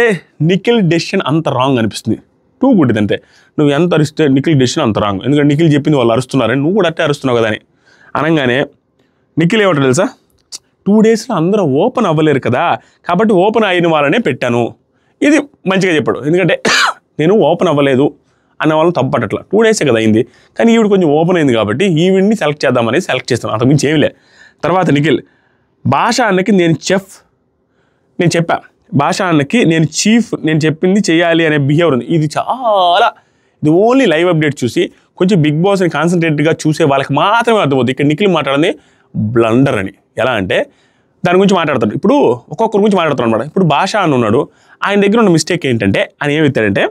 నిఖిల్ డెసిషన్ అంత రాంగ్ అనిపిస్తుంది. టూ గుడ్ ఇదంతే. నువ్వు ఎంత అరిస్తే నిఖిల్ డెసిషన్ అంత రాంగ్, ఎందుకంటే నిఖిల్ చెప్పింది వాళ్ళు అరుస్తున్నారని నువ్వు కూడా అట్టే అరుస్తున్నావు కదా అని అనగానే నిఖిల్ ఏమంటారు తెలుసా, 2 డేస్లో అందరూ ఓపెన్ అవ్వలేరు కదా కాబట్టి ఓపెన్ అయిన వాళ్ళనే పెట్టాను. ఇది మంచిగా చెప్పాడు. ఎందుకంటే నేను ఓపెన్ అవ్వలేదు అన్న వాళ్ళని తప్పట్లా, 2 డేసే కదా అయింది. కానీ ఈవిడ కొంచెం ఓపెన్ అయింది కాబట్టి ఈవిడ్ని సెలెక్ట్ చేద్దామని సెలెక్ట్ చేస్తాను, అంతకుమించి ఏమిలే. తర్వాత నిఖిల్ భాష అన్నకి నేను చెప్పా, భాష అన్నకి నేను చీఫ్, నేను చెప్పింది చేయాలి అనే బిహేవియర్ ఉంది. ఇది ఓన్లీ లైవ్ అప్డేట్ చూసి కొంచెం బిగ్ బాస్ని కాన్సన్ట్రేట్గా చూసే వాళ్ళకి మాత్రమే అర్థమవుతుంది. ఇక్కడ నిఖిల్ మాట్లాడింది బ్లండర్ అని. ఎలా అంటే దాని గురించి మాట్లాడతాడు. ఇప్పుడు ఒక్కొక్కరి గురించి మాట్లాడుతాడు అనమాట. ఇప్పుడు భాష అని ఉన్నాడు, ఆయన దగ్గర ఉన్న మిస్టేక్ ఏంటంటే ఆయన ఏమి ఎత్తాడంటే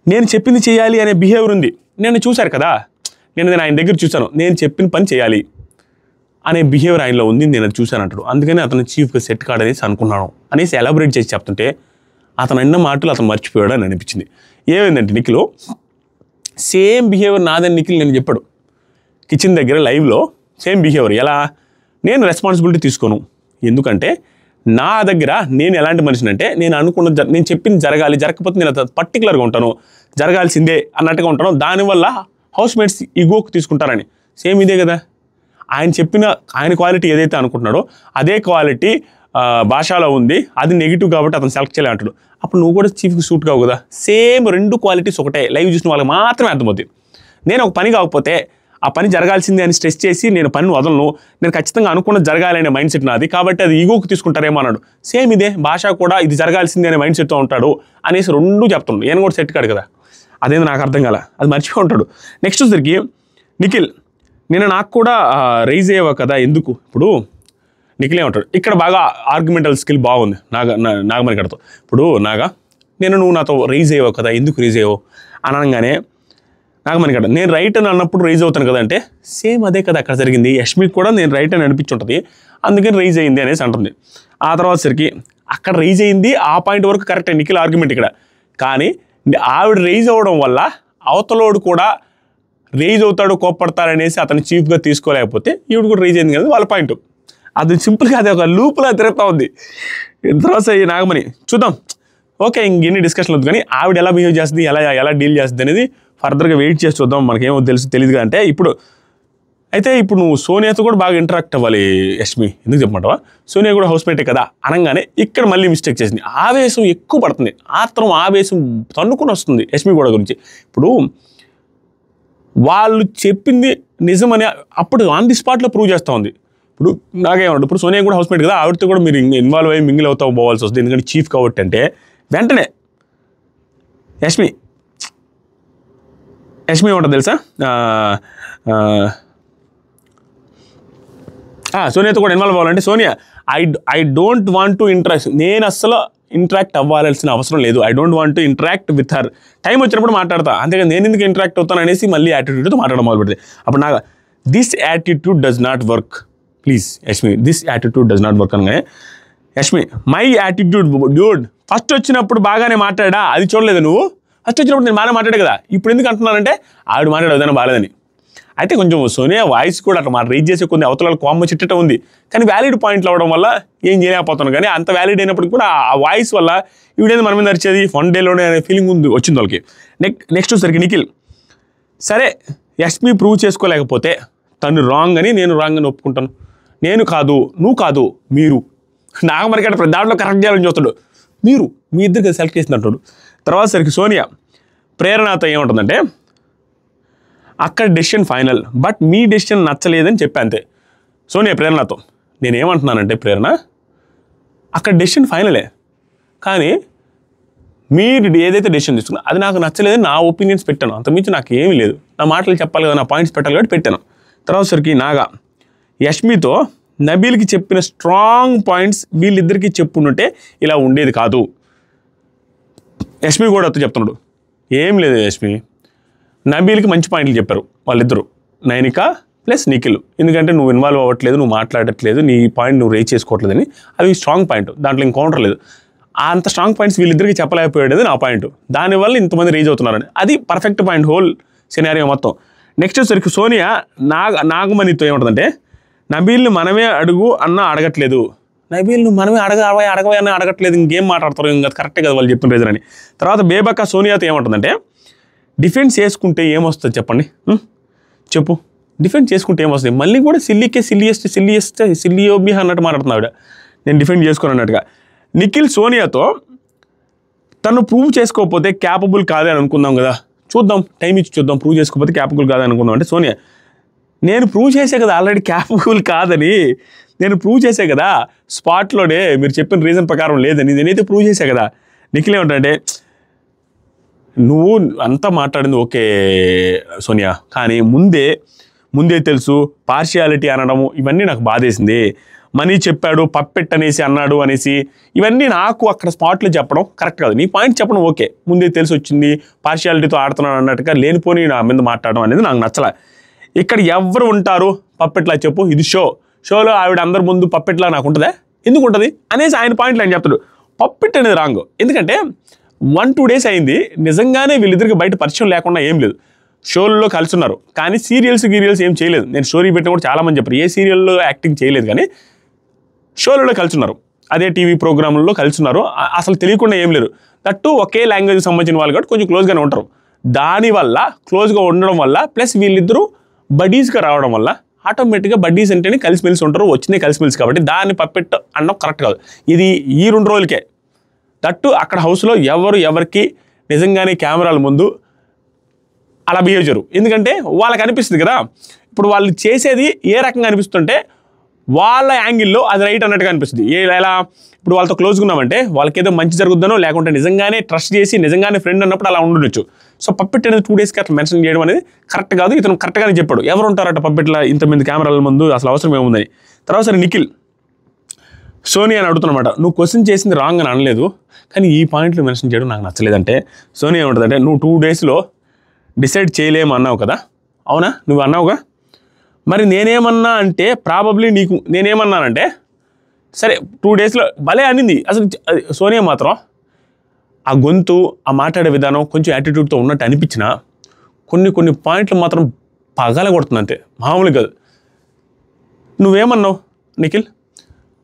నేను చెప్పింది చేయాలి అనే బిహేవియర్ ఉంది. నేను చూశారు కదా, నేను ఆయన దగ్గర చూశాను, నేను చెప్పిన పని చేయాలి అనే బిహేవియర్ ఆయనలో ఉంది, నేను అది చూశాను అంటాడు. అందుకని అతను చీఫ్గా సెట్ కాడనేసి అనుకున్నాను అనేసి ఎలాబరేట్ చేసి చెప్తుంటే అతను అన్న మాటలు అతను మర్చిపోయాడు అని అనిపించింది. ఏమైందంటే నిఖిల్ సేమ్ బిహేవియర్ నాదని నిఖిల్ నేను చెప్పాడు కిచెన్ దగ్గర లైవ్లో. Same behaviour. ఎలా, నేను రెస్పాన్సిబిలిటీ తీసుకోను, ఎందుకంటే నా దగ్గర నేను ఎలాంటి మనిషిని అంటే నేను అనుకున్న నేను చెప్పింది జరగాలి, జరగకపోతే నేను పర్టికులర్గా ఉంటాను, జరగాల్సిందే అన్నట్టుగా ఉంటాను. దానివల్ల హౌస్ మేట్స్ ఈగోకి తీసుకుంటారని. సేమ్ ఇదే కదా, ఆయన క్వాలిటీ ఏదైతే అనుకుంటున్నాడో అదే క్వాలిటీ భాషలో ఉంది. అది నెగిటివ్ కాబట్టి అతను సెలెక్ట్ చేయాలి అంటాడు. అప్పుడు నువ్వు కూడా చీఫ్కి సూట్ కావు కదా. సేమ్ 2 క్వాలిటీస్ ఒకటే, లైవ్ చూసిన వాళ్ళకి మాత్రమే అర్థమవుతుంది. నేను ఒక పని కాకపోతే ఆ పని జరగాల్సిందే అని స్ట్రెస్ చేసి నేను పనిని వదలను, నేను ఖచ్చితంగా అనుకున్నది జరగాలనే మైండ్ సెట్ నాది, కాబట్టి అది ఈగోకి తీసుకుంటారేమో అన్నాడు. సేమ్ ఇదే భాష కూడా ఇది జరగాల్సిందే అనే మైండ్ సెట్తో ఉంటాడు అనేసి రెండూ చెప్తున్నాడు. నేను కూడా సెట్ కాడు కదా, అదేంది నాకు అర్థం కాల, అది మర్చిపోయి ఉంటాడు. నెక్స్ట్ వచ్చేసరికి నిఖిల్, నేను నాకు కూడా రైజ్ అయ్యేవా కదా ఎందుకు. ఇప్పుడు నిఖిల్ ఏమంటాడు, ఇక్కడ బాగా ఆర్గ్యుమెంటల్ స్కిల్ బాగుంది నాగమణిగడతో. ఇప్పుడు నువ్వు నాతో రైజ్ అయ్యావు కదా, ఎందుకు రైజ్ అయ్యావు అనగానే నాగమణిగడ నేను రైట్ అని అన్నప్పుడు రైజ్ అవుతాను కదా అంటే సేమ్ అదే కదా అక్కడ జరిగింది, యష్మికి కూడా నేను రైట్ అని అనిపించుంటుంది, అందుకని రైజ్ అయింది అనేసి అంటుంది. ఆ తర్వాత సరికి అక్కడ రైజ్ అయింది, ఆ పాయింట్ వరకు కరెక్ట్ నిఖిల్ ఆర్గ్యుమెంట్ ఇక్కడ. కానీ ఆవిడ రైజ్ అవ్వడం వల్ల అవతలోడు కూడా రైజ్ అవుతాడు, కోప్పడతాడు అనేసి అతను చీఫ్గా తీసుకోలేకపోతే ఈవిడ కూడా రైజ్ అయింది కదా వాళ్ళ పాయింట్. అది సింపుల్గా అది ఒక లూప్లా తిరుగుతూ ఉంది. తర్వాత ఈ నాగమణి చూద్దాం, ఓకే ఇంకెన్ని డిస్కషన్ వద్దు, కానీ ఆవిడ ఎలా బిహేవ్ చేస్తుంది, ఎలా డీల్ చేస్తుంది అనేది ఫర్దర్గా వెయిట్ చేసి చూద్దాం, మనకేమో తెలియదు అంటే. ఇప్పుడు నువ్వు సోనియాతో కూడా బాగా ఇంటరాక్ట్ అవ్వాలి యష్మి, ఎందుకు చెప్పమంటావా, సోనియా కూడా హౌస్ మేటే కదా అనగానే ఇక్కడ మళ్ళీ మిస్టేక్ చేసింది, ఆవేశం ఎక్కువ పడుతుంది, ఆవేశం తన్నుకుని వస్తుంది యష్మి కూడా గురించి. ఇప్పుడు వాళ్ళు చెప్పింది నిజమని అప్పుడు ఆన్ ది స్పాట్లో ప్రూవ్ చేస్తూ ఉంది. ఇప్పుడు నాకేమన్నాడు, ఇప్పుడు సోనియా కూడా హౌస్ మేట్ కదా, ఆవిడతో కూడా మీరు ఇన్వాల్వ్ అయ్యి మింగిల్ అవుతా పోవాల్సి వస్తుంది, ఎందుకంటే చీఫ్ కాబట్టి అంటే వెంటనే యష్మి ఏమంటుంది తెలుసా, సోనియాతో కూడా ఇన్వాల్వ్ అవ్వాలంటే Sonia I don't want to interact, నేను అస్సలు ఇంటరాక్ట్ అవ్వాల్సిన అవసరం లేదు, I don't want to interact with her, time వచ్చినప్పుడు మాట్లాడతా, అంతేగాని నేను ఎందుకు ఇంటరాక్ట్ అవుతాను అనేసి మళ్ళీ యాటిట్యూడ్తో మాట్లాడడం మొదలు పెడితే అప్పుడు నాకు this attitude does not work, please Yashmi this attitude does not work అనగానే Yashmi my attitude dude, first వచ్చినప్పుడు బాగానే మాట్లాడా, అది చూడలేదు నువ్వు, ఫస్ట్ వచ్చినప్పుడు నేను బాగానే మాట్లాడే కదా, ఇప్పుడు ఎందుకు అంటున్నానంటే ఆవిడ మాట్లాడేదైనా బాగాలేదని. అయితే కొంచెం సోనియా వాయిస్ కూడా అట్లా రీచ్ చేసే కొన్ని అవతల కోమ్మ చిట్టట ఉంది, కానీ వ్యాలిడ్ పాయింట్లు అవ్వడం వల్ల ఏం చేయలేకపోతున్నాను, కానీ అంత వ్యాలిడ్ అయినప్పుడు కూడా ఆ వాయిస్ వల్ల ఈవిడేది మన మీద అరిచేది వన్ డేలోనే అనే ఫీలింగ్ వచ్చింది వాళ్ళకి. నెక్స్ట్ వచ్చేసరికి నిఖిల్, సరే యష్మి ప్రూవ్ చేసుకోలేకపోతే తను రాంగ్ అని నేను రాంగ్ అని ఒప్పుకుంటాను, నేను కాదు నువ్వు కాదు మీరు, నాగమణిగడ దాంట్లో కరెక్ట్ చేయాలని చూస్తాడు, మీ ఇద్దరికి సెలెక్ట్ చేసింది అంటాడు. తర్వాత సరికి సోనియా ప్రేరణతో ఏముంటుందంటే అక్కడ decision final, but me decision నచ్చలేదని చెప్పా అంతే. సోనియా ప్రేరణతో నేనేమంటున్నానంటే ప్రేరణ అక్కడ డెసిషన్ ఫైనలే, కానీ మీరు ఏదైతే డెసిషన్ తీసుకున్నా అది నాకు నచ్చలేదని నా ఒపీనియన్స్ పెట్టాను, అంతమించి నాకు ఏమీ లేదు, నా మాటలు చెప్పాలి కదా, నా పాయింట్స్ పెట్టాలి కాబట్టి పెట్టాను. తర్వాత సరికి యష్మితో నబీల్కి చెప్పిన స్ట్రాంగ్ పాయింట్స్ వీళ్ళిద్దరికీ చెప్పుంటే ఇలా ఉండేది కాదు. యష్మి కూడా అతను చెప్తున్నాడు, ఏం లేదు యష్మి, నబీల్కి మంచి పాయింట్లు చెప్పారు వాళ్ళిద్దరు, నైనిక ప్లస్ నిఖిల్, ఎందుకంటే నువ్వు ఇన్వాల్వ్ అవ్వట్లేదు, నువ్వు మాట్లాడట్లేదు, నీ పాయింట్ నువ్వు రేజ్ చేసుకోవట్లేదని, అది స్ట్రాంగ్ పాయింట్, దాంట్లో ఇంకౌంటర్ లేదు, అంత స్ట్రాంగ్ పాయింట్స్ వీళ్ళిద్దరికి చెప్పలేకపోయేది నా పాయింట్, దానివల్ల ఇంతమంది రేజ్ అవుతున్నారని, అది పర్ఫెక్ట్ పాయింట్ హోల్ సినారియో మొత్తం. నెక్స్ట్ వచ్చేసరికి సోనియా నాగమణితో ఏముంటుందంటే నబీల్ని మనమే అడుగు అన్న అడగట్లేదు, నబీల్ని మనమే అడగవే అన్న అడగట్లేదు, ఇంకేం మాట్లాడతారు, ఇంకా కరెక్టే కదా వాళ్ళు చెప్పిన రీజన్ అని. తర్వాత బేబక్క సోనియాతో ఏముంటుందంటే డిఫెన్స్ చేసుకుంటే ఏమొస్తుంది చెప్పండి, చెప్పు, డిఫెండ్ చేసుకుంటే ఏమొస్తుంది, మళ్ళీ కూడా సిల్లియోబి అన్నట్టు మాట్లాడుతున్నాడు ఆవిడ, నేను డిఫెండ్ చేసుకోను అన్నట్టుగా. నిఖిల్ సోనియాతో తను ప్రూవ్ చేసుకోకపోతే క్యాపబుల్ కాదే అని అనుకుందాం కదా, చూద్దాం టైం ఇచ్చి చూద్దాం, ప్రూవ్ చేసుకోకపోతే క్యాపబుల్ కాదని అనుకుందాం అంటే సోనియా నేను ప్రూవ్ చేసే కదా ఆల్రెడీ క్యాపబుల్ కాదని, నేను ప్రూవ్ చేసే కదా స్పాట్లోనే, మీరు చెప్పిన రీజన్ ప్రకారం లేదని నేనైతే ప్రూవ్ చేసే కదా. నిఖిల్ ఏమంటే నువ్వు అంతా మాట్లాడింది ఓకే సోనియా, కానీ ముందే తెలుసు పార్షియాలిటీ అనడము ఇవన్నీ నాకు బాధేసింది, మనీ చెప్పాడు పప్పెట్ అనేసి అన్నాడు అనేసి ఇవన్నీ నాకు అక్కడ స్పాట్లో చెప్పడం కరెక్ట్ కాదు, నీ పాయింట్ చెప్పడం ఓకే, ముందే తెలిసి వచ్చింది పార్షియాలిటీతో ఆడుతున్నాను అన్నట్టుగా లేనిపోని నా మీద మాట్లాడడం అనేది నాకు నచ్చలే. ఇక్కడ ఎవరు ఉంటారు పప్పెట్లా చెప్పు, ఇది షోలో ఆవిడ అందరి ముందు పప్పెట్లా నాకు ఉంటుందా, ఎందుకు ఉంటుంది అనేసి ఆయన పాయింట్లు ఆయన చెప్తాడు. పప్పెట్ అనేది రాంగ్, ఎందుకంటే 1-2 days అయింది, నిజంగానే వీళ్ళిద్దరికి బయట పరిచయం లేకుండా ఏం లేదు, షోల్లో కలిసి ఉన్నారు, కానీ సీరియల్స్ ఏం చేయలేదు. నేను స్టోరీ పెట్టిన కూడా చాలామంది చెప్పారు ఏ సీరియల్లో యాక్టింగ్ చేయలేదు, కానీ షోలలో కలిసి ఉన్నారు, అదే టీవీ ప్రోగ్రాంలలో కలిసి ఉన్నారు, అసలు తెలియకుండా ఏం లేదు, దట్టు ఒకే లాంగ్వేజ్కి సంబంధించిన వాళ్ళు కాబట్టి కొంచెం క్లోజ్గానే ఉంటారు, దానివల్ల క్లోజ్గా ఉండడం వల్ల ప్లస్ వీళ్ళిద్దరూ బడీస్గా రావడం వల్ల ఆటోమేటిక్గా బడ్డీస్ అంటేనే కలిసిమెలిసి ఉంటారు, వచ్చిందే కలిసిమెలిసి, కాబట్టి దాన్ని పప్పెట్ అనడం కరెక్ట్ కాదు. ఇది ఈ 2 రోజులకే, దట్టు అక్కడ హౌస్లో ఎవరికి నిజంగానే కెమెరాల ముందు అలా బిహేవ్ చేయరు. ఎందుకంటే వాళ్ళకి అనిపిస్తుంది కదా, ఇప్పుడు వాళ్ళు చేసేది ఏ రకంగా అనిపిస్తుంటే వాళ్ళ యాంగిల్లో అది రైట్ అన్నట్టుగా అనిపిస్తుంది. ఎలా ఇప్పుడు వాళ్ళతో క్లోజ్గా ఉన్నామంటే వాళ్ళకి ఏదో మంచి జరుగుద్దనో, లేకుంటే నిజంగానే ట్రస్ట్ చేసి నిజంగానే ఫ్రెండ్ అన్నప్పుడు అలా ఉండొచ్చు. సో పప్పెట్ అనేది 2 డేస్కి అట్లా మెన్షన్ చేయడం అనేది కరెక్ట్ కాదు. ఇతను కరెక్ట్గానే చెప్పాడు, ఎవరు ఉంటారట పప్పెట్లా ఇంతమంది కెమెరాల ముందు, అసలు అవసరం ఏముందని. తర్వాత సరే నిఖిల్ సోనియా అని అడుగుతున్నమాట, నువ్వు క్వశ్చన్ చేసింది రాంగ్ అని అనలేదు, కానీ ఈ పాయింట్లు మెన్షన్ చేయడం నాకు నచ్చలేదంటే సోనియా ఏముంటుందంటే, నువ్వు 2 డేస్లో డిసైడ్ చేయలేము అన్నావు కదా, అవునా, నువ్వు అన్నావుగా, మరి నేనేమన్నా అంటే ప్రాబబ్లీ నీకు నేనేమన్నానంటే సరే 2 డేస్లో భలే అనింది. అసలు సోనియా మాత్రం ఆ గొంతు, ఆ మాట్లాడే విధానం కొంచెం యాటిట్యూడ్తో ఉన్నట్టు అనిపించిన కొన్ని పాయింట్లు మాత్రం పగల కొడుతుంది అంతే, మామూలు కాదు. నువ్వేమన్నావు నిఖిల్,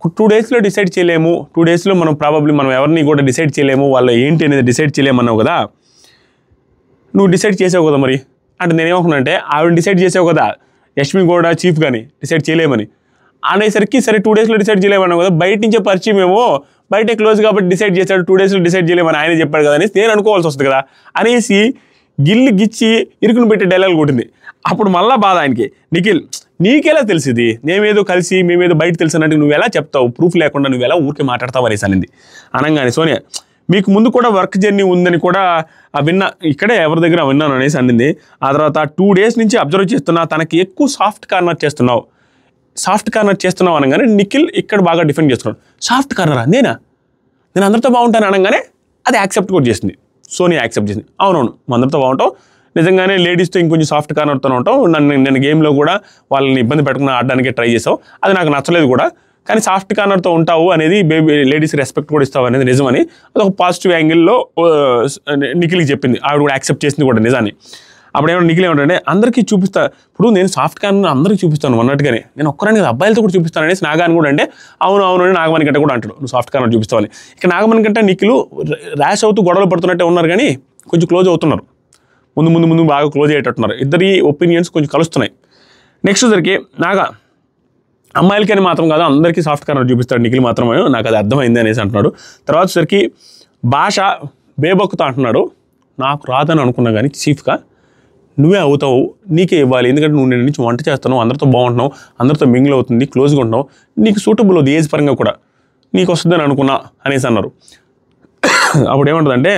2 డేస్లో డిసైడ్ చేయలేము, 2 డేస్లో మనం ప్రాబబ్లీ మనం ఎవరిని కూడా డిసైడ్ చేయలేము, వాళ్ళు ఏంటి అనేది డిసైడ్ చేయలేమన్నావు కదా, నువ్వు డిసైడ్ చేసావు కదా మరి అంటే నేనేమనుకున్నా అంటే ఆవిడ డిసైడ్ చేసావు కదా యష్మి కూడా చీఫ్ కానీ డిసైడ్ చేయలేమని అనేసరికి, సరే 2 డేస్లో డిసైడ్ చేయలేమన్నావు కదా, బయట నుంచే పరిచయం ఏమో, బయటే క్లోజ్ కాబట్టి డిసైడ్ చేశాడు, 2 డేస్లో డిసైడ్ చేయలేమని ఆయన చెప్పాడు కదా అనేసి నేను అనుకోవాల్సి వస్తుంది కదా అనేసి గిచ్చి ఇరుకుని పెట్టి డైలాగ్ కొట్టింది. అప్పుడు మళ్ళీ బాధ ఆయనకి, నిఖిల్ నీకెలా తెలిసింది, మేమేదో కలిసి మేమేదో బయట తెలిసినట్టు నువ్వు ఎలా చెప్తావు, ప్రూఫ్ లేకుండా నువ్వు ఎలా ఊరికే మాట్లాడతావు అనేసి అనింది. అనగానే సోనియా, మీకు ముందు కూడా వర్క్ జర్నీ ఉందని కూడా విన్నా, ఇక్కడే ఎవరి దగ్గర విన్నాను అనేసి అనింది. ఆ తర్వాత 2 డేస్ నుంచి అబ్జర్వ్ చేస్తున్నా, తనకి ఎక్కువ సాఫ్ట్ కార్నర్ చేస్తున్నావు అనగానే నిఖిల్ ఇక్కడ బాగా డిఫెండ్ చేస్తున్నాడు. సాఫ్ట్ కార్నరా, నేను అందరితో బాగుంటాను అనగానే అది యాక్సెప్ట్ కూడా చేసింది, సోనియా యాక్సెప్ట్ చేసింది. అవునవును, మా అందరితో బాగుంటావు, నిజంగానే లేడీస్తో ఇంకొంచెం సాఫ్ట్ కార్నర్తో ఉంటావు, నేను గేమ్లో కూడా వాళ్ళని ఇబ్బంది పెట్టకుండా ఆడడానికి ట్రై చేసావు, అది నాకు నచ్చలేదు కూడా, కానీ సాఫ్ట్ కార్నర్తో ఉంటావు అనేది లేడీస్ రెస్పెక్ట్ కూడా ఇస్తావు అనేది నిజమని అదొక పాజిటివ్ యాంగిల్లో నిఖిల్కి చెప్పింది. ఆవిడ కూడా యాక్సెప్ట్ చేసింది కూడా నిజాన్ని. అప్పుడు ఏమన్నా నిఖిల్ ఏమంటే అందరికీ చూపిస్తా, ఇప్పుడు నేను సాఫ్ట్ కార్నర్ అందరికీ చూపిస్తాను అన్నట్టుగానే, నేను ఒక్కరాని అబ్బాయిలతో కూడా చూపిస్తాను అనేసి నాగాని కూడా అంటే అవును అని నాగమణి కంటే కూడా అంటాడు, నువ్వు సాఫ్ట్ కార్నర్ చూపిస్తావని. ఇక నాగమణి కంటే నిఖిల్ ర్యాష్ అవుతూ గొడవలు పడుతున్నట్టే ఉన్నారు, కానీ కొంచెం క్లోజ్ అవుతున్నారు, ముందు బాగా క్లోజ్ అయ్యేటట్టున్నారు, ఇద్దరి ఒపీనియన్స్ కొంచెం కలుస్తున్నాయి. నెక్స్ట్ సరికి అమ్మాయిలకని మాత్రం కాదు అందరికీ సాఫ్ట్ కార్నర్ చూపిస్తాడు నిఖిల్ మాత్రమే, నాకు అది అర్థమైంది అనేసి అంటున్నాడు. తర్వాత సరికి భాష బేబక్కుతో అంటున్నాడు, నాకు రాదని అనుకున్నా కానీ చీఫ్గా నువ్వే అవుతావు, నీకే ఇవ్వాలి, ఎందుకంటే నువ్వు నేను నుంచి వంట చేస్తున్నావు, అందరితో బాగుంటున్నావు, అందరితో మింగిల్ అవుతుంది, క్లోజ్గా ఉంటున్నావు, నీకు సూటబుల్ అవుతుంది ఏజ్ పరంగా కూడా, నీకు వస్తుందని అనుకున్నా అనేసి అన్నారు. అప్పుడు ఏమంటుందంటే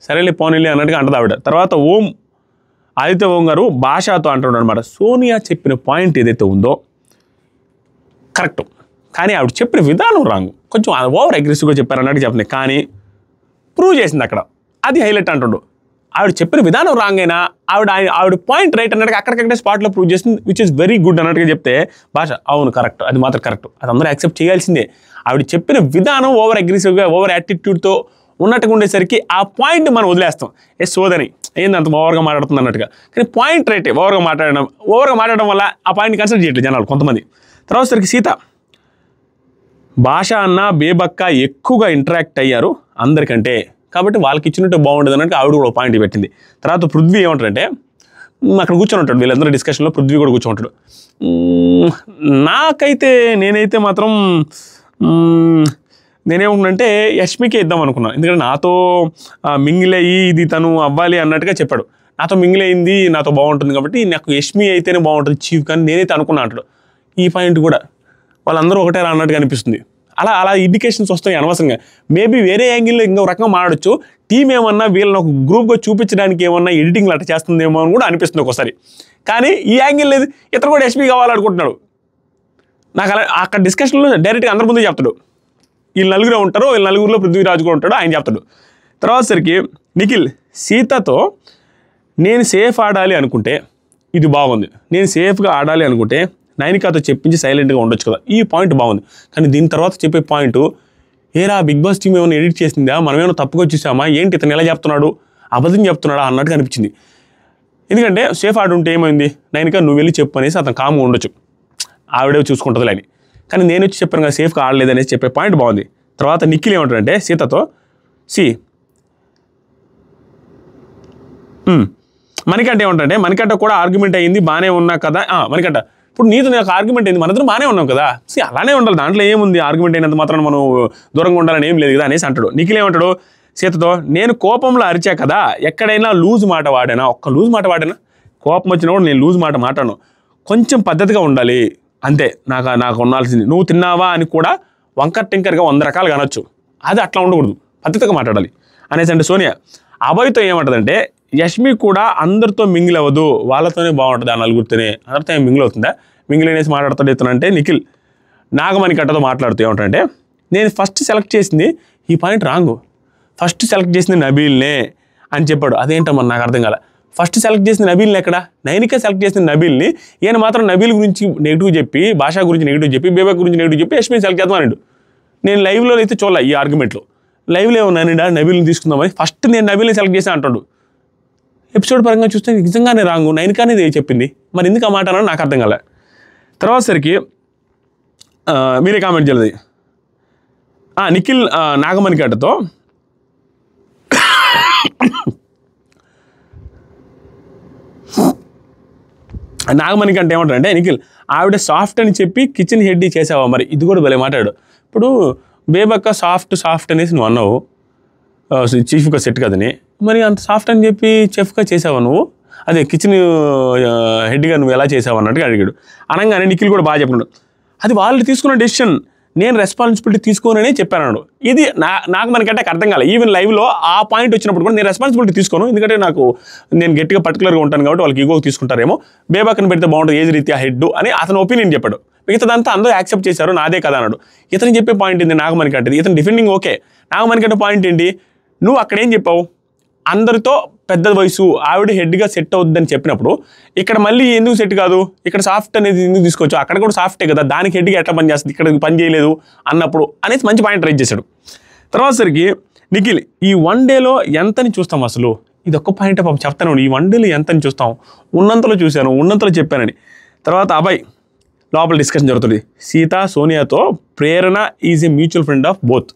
సరేలే పోనీలే అన్నట్టుగా అంటది ఆవిడ. తర్వాత ఆదిత్య ఓం గారు భాషతో అంటున్నాడు అనమాట, సోనియా చెప్పిన పాయింట్ ఏదైతే ఉందో కరెక్ట్, కానీ ఆవిడ చెప్పిన విధానం రాంగ్, కొంచెం ఓవర్ అగ్రెసివ్గా చెప్పారు అన్నట్టు చెప్తుంది, కానీ ప్రూవ్ చేసింది అక్కడ, అది హైలైట్ అంటుండు. ఆవిడ చెప్పిన విధానం రాంగ్ అయినా ఆవిడ పాయింట్ రైట్ అన్నట్టుగా అక్కడికక్కడే స్పాట్లో ప్రూవ్ చేసింది, విచ్ ఇస్ వెరీ గుడ్ అన్నట్టుగా చెప్తే భాష అవును కరెక్ట్, అది మాత్రం కరెక్ట్, అది అందరూ యాక్సెప్ట్ చేయాల్సిందే. ఆవిడ చెప్పిన విధానం ఓవర్ అగ్రెసివ్గా ఓవర్ యాటిట్యూడ్తో ఉన్నట్టుగా ఉండేసరికి ఆ పాయింట్ మనం వదిలేస్తాం, సోదని ఏంది అంత ఓవర్గా మాట్లాడుతుంది అన్నట్టుగా, కానీ పాయింట్ రైటే ఓవర్గా మాట్లాడడం వల్ల ఆ పాయింట్ కన్సిడర్ చేయట్లేదు జనాలు కొంతమంది. తర్వాత సరికి సీత భాష అన్న బేబక్క ఎక్కువగా ఇంటరాక్ట్ అయ్యారు అందరికంటే, కాబట్టి వాళ్ళకి ఇచ్చినట్టు బాగుండదు అన్నట్టు ఆవిడ కూడా పాయింట్ పెట్టింది. తర్వాత పృథ్వీ ఏమంటారంటే అక్కడ కూర్చొని ఉంటాడు, వీళ్ళందరూ డిస్కషన్లో పృథ్వీ కూడా కూర్చోంటాడు. నేనైతే మాత్రం నేనేమంటున్నానంటే యష్మికే ఇద్దాం అనుకున్నాను, ఎందుకంటే నాతో మింగిల్ అయ్యి ఇది తను అవ్వాలి అన్నట్టుగా చెప్పాడు, నాతో మింగిల్ అయింది నాతో బాగుంటుంది కాబట్టి నాకు యష్మి అయితేనే బాగుంటుంది చీఫ్, కానీ నేనైతే అనుకున్నా అంటాడు. ఈ పాయింట్ కూడా వాళ్ళందరూ ఒకటే అన్నట్టుగా అనిపిస్తుంది. అలా ఇండికేషన్స్ వస్తాయి అనవసరంగా, మేబీ వేరే యాంగిల్లో ఇంకో రకంగా మాడొచ్చు, టీం ఏమన్నా వీళ్ళని ఒక గ్రూప్గా చూపించడానికి ఏమన్నా ఎడిటింగ్లు అట్లా చేస్తుందేమో అని కూడా అనిపిస్తుంది ఒకసారి, కానీ ఈ యాంగిల్ లేదు, ఇతను కూడా యష్మి కావాలనుకుంటున్నాడు. నాకు అలా అక్కడ డిస్కషన్లో డైరెక్ట్గా అందరి ముందు చెప్తాడు, వీళ్ళు నలుగురే ఉంటారు, వీళ్ళ నలుగురిలో పృథ్వీరాజు కూడా ఉంటాడు, ఆయన చెప్తాడు. తర్వాత సరికి నిఖిల్ సీతతో నేను సేఫ్ ఆడాలి అనుకుంటే ఇది బాగుంది, నేను సేఫ్గా ఆడాలి అనుకుంటే నైనికాతో చెప్పించి సైలెంట్గా ఉండొచ్చు కదా, ఈ పాయింట్ బాగుంది, కానీ దీని తర్వాత చెప్పే పాయింట్ ఏరా బిగ్ బాస్ టీం ఏమైనా ఎడిట్ చేసిందా, మనమేమైనా తప్పుగా చూసామా, ఏంటి ఇతను ఎలా చెప్తున్నాడు, అబద్ధం చెప్తున్నాడా అన్నట్టుగా అనిపించింది. ఎందుకంటే సేఫ్ ఆడుంటే ఏమైంది, నైనికా నువ్వు వెళ్ళి చెప్పు అనేసి అతను కామ్గా ఉండొచ్చు, ఆవిడే చూసుకుంటుంది అని, కానీ నేను వచ్చి చెప్పాను కదా సేఫ్గా ఆడలేదనేసి చెప్పే పాయింట్ బాగుంది. తర్వాత నిఖిల్ ఏమంటాడంటే సీతతో మణికంఠ ఏమంటాడంటే మణికంఠ కూడా ఆర్గ్యుమెంట్ అయ్యింది బాగానే ఉన్నా కదా, మణికంఠ ఇప్పుడు నీతో నాకు ఆర్గ్యుమెంట్ అయింది, మనందరం బాగానే ఉన్నాం కదా, అలానే ఉండాలి, దాంట్లో ఏముంది ఆర్గ్యుమెంట్ అయినంత మాత్రం మనం దూరంగా ఉండాలని ఏం లేదు కదా అనేసి అంటాడు. నిఖిల్ ఏమంటాడు సీతతో నేను కోపంలో అరిచా కదా, ఎక్కడైనా లూజ్ మాట వాడానా, ఒక్క లూజ్ మాట వాడానా? కోపం వచ్చినప్పుడు నేను లూజ్ మాట మాట్లాడను, కొంచెం పద్ధతిగా ఉండాలి అంతే. నాకు ఉండాల్సింది నువ్వు తిన్నావా అని కూడా వంకర్ టింకర్గా 100 రకాలుగా అనొచ్చు, అది అట్లా ఉండకూడదు, పద్ధతిగా మాట్లాడాలి అనేసి. అంటే సోనియా అభయ్తో ఏమంటుందంటే యష్మి కూడా అందరితో మింగిల్ అవ్వదు, వాళ్ళతోనే బాగుంటుంది, ఆ నలుగురితోనే, అందరితో ఏం మింగిల్ అవుతుందా? మింగిల్ అనేసి మాట్లాడుతాడు ఇతనంటే నిఖిల్ నాగమణికంటతో మాట్లాడుతూ ఏమంటాడంటే నేను ఫస్ట్ సెలెక్ట్ చేసింది ఈ పాయింట్ రాంగు, ఫస్ట్ సెలెక్ట్ చేసింది నబీల్నే అని చెప్పాడు. అదేంటమ్మా నాకు అర్థం కాలే, ఫస్ట్ సెలెక్ట్ చేసిన నబీల్ని ఎక్కడ? నైనిక సెలెక్ట్ చేసిన నబీల్ని, ఈయన మాత్రం నబీల్ గురించి నెగిటివ్ చెప్పి, భాషా గురించి నెగిటివ్ చెప్పి, బేబక్ గురించి నెగిటివ్ చెప్పి యష్మిని సెలెక్ట్ చేద్దాం అన్నాడు. నేను లైవ్లో అయితే చూడలే ఈ ఆర్గ్యుమెంట్లో, లైవ్లో ఏమన్నానండి నబీల్ని తీసుకుందామని, ఫస్ట్ నేను నబీల్ని సెలెక్ట్ చేసి అంటాడు. ఎపిసోడ్ పరంగా చూస్తే నిజంగానే రాంగు, నైనికానే చెప్పింది, మరి ఎందుకు ఆ మాట అన్నా నాకు అర్థం కాలే. తర్వాత సరికి మీరే కామెంట్ చేయలేదు. నిఖిల్ నాగమణికంటతో నాగమణికంట ఏమంటాడంటే నిఖిల్ ఆవిడ సాఫ్ట్ అని చెప్పి కిచెన్ హెడ్ చేసావా, మరి ఇది కూడా భలే మాట్లాడు. ఇప్పుడు బేబక్క సాఫ్ట్ అనేసి నువ్వు అన్నావు, చీఫ్గా సెట్ కదని, మరి అంత సాఫ్ట్ అని చెప్పి చెఫ్గా చేసావా నువ్వు, అదే కిచెన్ హెడ్గా నువ్వు ఎలా చేసావు అన్నట్టుగా అడిగాడు. అనగానే నిఖిల్ కూడా బాగా చెప్పినాడు, అది వాళ్ళు తీసుకున్న డెసిషన్, నేను రెస్పాన్సిబిలిటీ తీసుకోననే చెప్పాను. ఇది నాకు మనకంటే అర్థం కాలే. ఈవెన్ లైవ్లో ఆ పాయింట్ వచ్చినప్పుడు కూడా నేను రెస్పాన్సిబిలిటీ తీసుకోను, ఎందుకంటే నేను గట్టిగా పర్టికులర్గా ఉంటాను కాబట్టి వాళ్ళకి ఈగో తీసుకుంటారేమో, బేబాకని పెడితే బాగుంటుంది ఏజ్ రీత్యా హెడ్ అని అతను ఒపీనియన్ చెప్పాడు. మిగతాదంతా అందరూ యాక్సెప్ట్ చేశారు, నాదే కదా అన్నాడు. ఇతను చెప్పే పాయింట్ ఏంటి నాగమణికంటే, ఇతను డిఫెండింగ్ ఓకే, నాగమణికంటే పాయింట్ ఏంటి, నువ్వు అక్కడేం చెప్పావు, అందరితో పెద్ద వయసు ఆవిడ హెడ్గా సెట్ అవుద్దని చెప్పినప్పుడు ఇక్కడ మళ్ళీ ఎందుకు సెట్ కాదు, ఇక్కడ సాఫ్ట్ అనేది ఎందుకు తీసుకోవచ్చు, అక్కడ కూడా సాఫ్టే కదా, దానికి హెడ్గా ఎట్లా పని చేస్తుంది, ఇక్కడ పని చేయలేదు అన్నప్పుడు అనేసి మంచి పాయింట్ రైజ్ చేశాడు. తర్వాత సరికి నిఖిల్ ఈ 1 డేలో ఎంతని చూస్తాం అసలు, ఇది ఒక్క పాయింట్ పాపం చెప్తాను, ఈ 1 డేలో ఎంతని చూస్తాం, ఉన్నంతలో చూశాను, ఉన్నంతలో చెప్పానని. తర్వాత అభయ్ లోపల డిస్కషన్ జరుగుతుంది, సీత సోనియాతో Prerana is a mutual friend of both,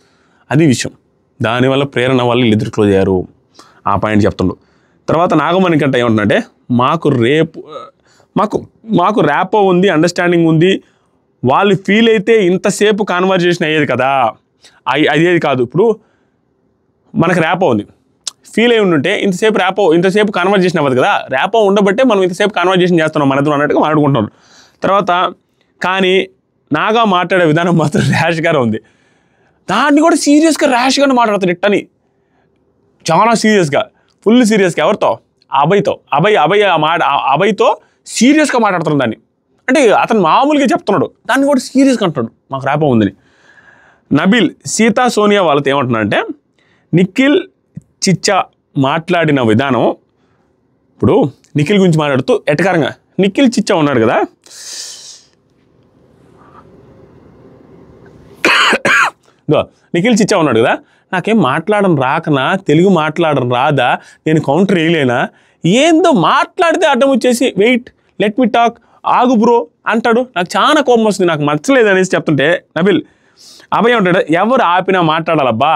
అది విషయం, దానివల్ల ప్రేరణ వాళ్ళు వీళ్ళిద్దరు క్లోజ్ అయ్యారు, ఆ పాయింట్ చెప్తుండు. తర్వాత నాగమణికంట ఏమంటున్నాడంటే మాకు ర్యాపో ఉంది, అండర్స్టాండింగ్ ఉంది, వాళ్ళు ఫీల్ అయితే ఇంతసేపు కాన్వర్జేషన్ అయ్యేది కదా, అయ్యేది కాదు, ఇప్పుడు మనకు ర్యాపో ఉంది, ఫీల్ అయి ఉంటే ఇంతసేపు కాన్వర్జేషన్ అవ్వదు కదా, ర్యాపో ఉండబట్టే మనం ఇంతసేపు కాన్వర్జేషన్ చేస్తున్నాం మనతో అన్నట్టుగా మాట్లాడుకుంటున్నారు. తర్వాత కానీ నాగా మాట్లాడే విధానం మాత్రం ర్యాష్గానే ఉంది, దాన్ని కూడా సీరియస్గా ర్యాష్గానే మాట్లాడతాడు ఇట్టని, చాలా సీరియస్గా, ఫుల్ సీరియస్గా. ఎవరితో? అభయ్తో సీరియస్గా మాట్లాడుతున్నాడు దాన్ని, అంటే అతను మామూలుగా చెప్తున్నాడు, దాన్ని కూడా సీరియస్గా అంటున్నాడు మాకు ర్యాపో ఉందని. నబీల్ సీతా సోనియా వాళ్ళతో ఏమంటున్నాడంటే నిఖిల్ చిచ్చా మాట్లాడిన విధానం, ఇప్పుడు నిఖిల్ గురించి మాట్లాడుతూ ఎటకారంగా, నిఖిల్ చిచ్చా ఉన్నాడు కదా, నిఖిల్ చిచ్చా ఉన్నాడు కదా, నాకేం మాట్లాడడం రాకనా, తెలుగు మాట్లాడడం రాదా, నేను కౌంటర్ వేయలేనా, ఏందో మాట్లాడితే అడ్డం వచ్చేసి వెయిట్ లెట్ మీ టాక్ ఆగు బ్రో అంటాడు, నాకు చాలా కోపం వస్తుంది, నాకు నచ్చలేదు అనేసి చెప్తుంటే నబీల్ అభయ్ ఉంటాడు, ఎవరు ఆపినా మాట్లాడాలబ్బా,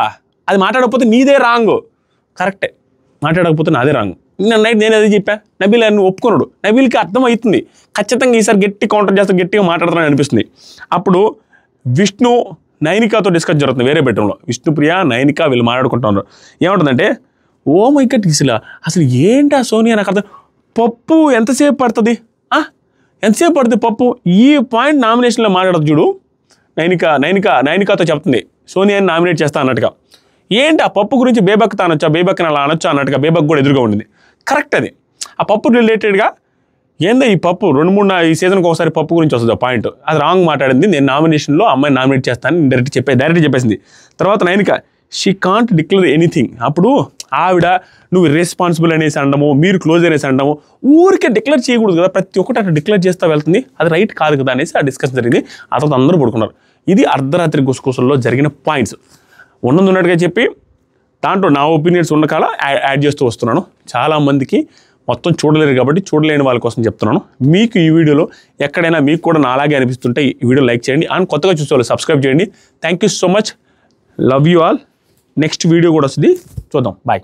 అది మాట్లాడకపోతే నీదే రాంగు, కరెక్టే, మాట్లాడకపోతే నాదే రాంగు, నిన్న నైట్ నేను అదే చెప్పా, నబీల్ అని ఒప్పుకున్నాడు, నబీల్కి అర్థమవుతుంది, ఖచ్చితంగా ఈసారి గట్టి కౌంటర్ చేస్తే గట్టిగా మాట్లాడుతున్నాను అనిపిస్తుంది. అప్పుడు విష్ణు నైనికాతో డిస్కస్ జరుగుతుంది వేరే బెడ్రూమ్లో, విష్ణుప్రియ నైనిక వీళ్ళు మాట్లాడుకుంటున్నారు. ఏమంటుందంటే ఓ మై గాడ్ అసలు ఏంటి ఆ సోనియా, నాకు అర్థం, పప్పు ఎంతసేపు పడుతుంది, ఎంతసేపు పడుతుంది పప్పు, ఈ పాయింట్ నామినేషన్లో మాట్లాడదు చూడు, నైనికాతో చెప్తుంది సోనియాని నామినేట్ చేస్తా అన్నట్టుగా, ఏంటి ఆ పప్పు గురించి బేబక్తో అనొచ్చా, బేబక్ని అలా అనొచ్చా అన్నట్టుగా, బేబక్ కూడా ఎదురుగా ఉండింది, కరెక్ట్ అది, ఆ పప్పు రిలేటెడ్గా ఏందో ఈ పప్పు 2-3 ఈ సీజన్కి ఒకసారి పప్పు గురించి వస్తుంది ఆ పాయింట్, అది రాంగ్ మాట్లాడింది, నేను నామినేషన్లో అమ్మాయిని నామినేట్ చేస్తాను డైరెక్ట్ చెప్పేసింది. తర్వాత Nainika she can't declare anything, అప్పుడు ఆవిడ నువ్వు రెస్పాన్సిబుల్ అనేసి అనడము, మీరు క్లోజ్ అనేసి అనడము, ఊరికే డిక్లేర్ చేయకూడదు కదా, ప్రతి ఒక్కటి అట్లా డిక్లేర్ చేస్తూ వెళ్తుంది, అది రైట్ కాదు కదా అనేసి ఆ డిస్కషన్ జరిగింది. ఆ తర్వాత అందరూ పడుకున్నారు. ఇది అర్ధరాత్రి గుసగుసల్లో జరిగిన పాయింట్స్, ఉన్నట్టుగా చెప్పి దాంట్లో నా ఒపీనియన్స్ ఉన్న కాల యాడ్ చేస్తూ వస్తున్నాను. చాలామందికి మొత్తం చూడలేరు కాబట్టి చూడలేని వాళ్ళ కోసం చెప్తున్నాను. మీకు ఈ వీడియోలో ఎక్కడైనా మీకు కూడా నా అలాగే అనిపిస్తుంటే ఈ వీడియో లైక్ చేయండి, అండ్ కొత్తగా చూసే వాళ్ళు సబ్స్క్రైబ్ చేయండి. Thank you so much, love you all. Next video కూడా వస్తుంది, చూద్దాం, బాయ్.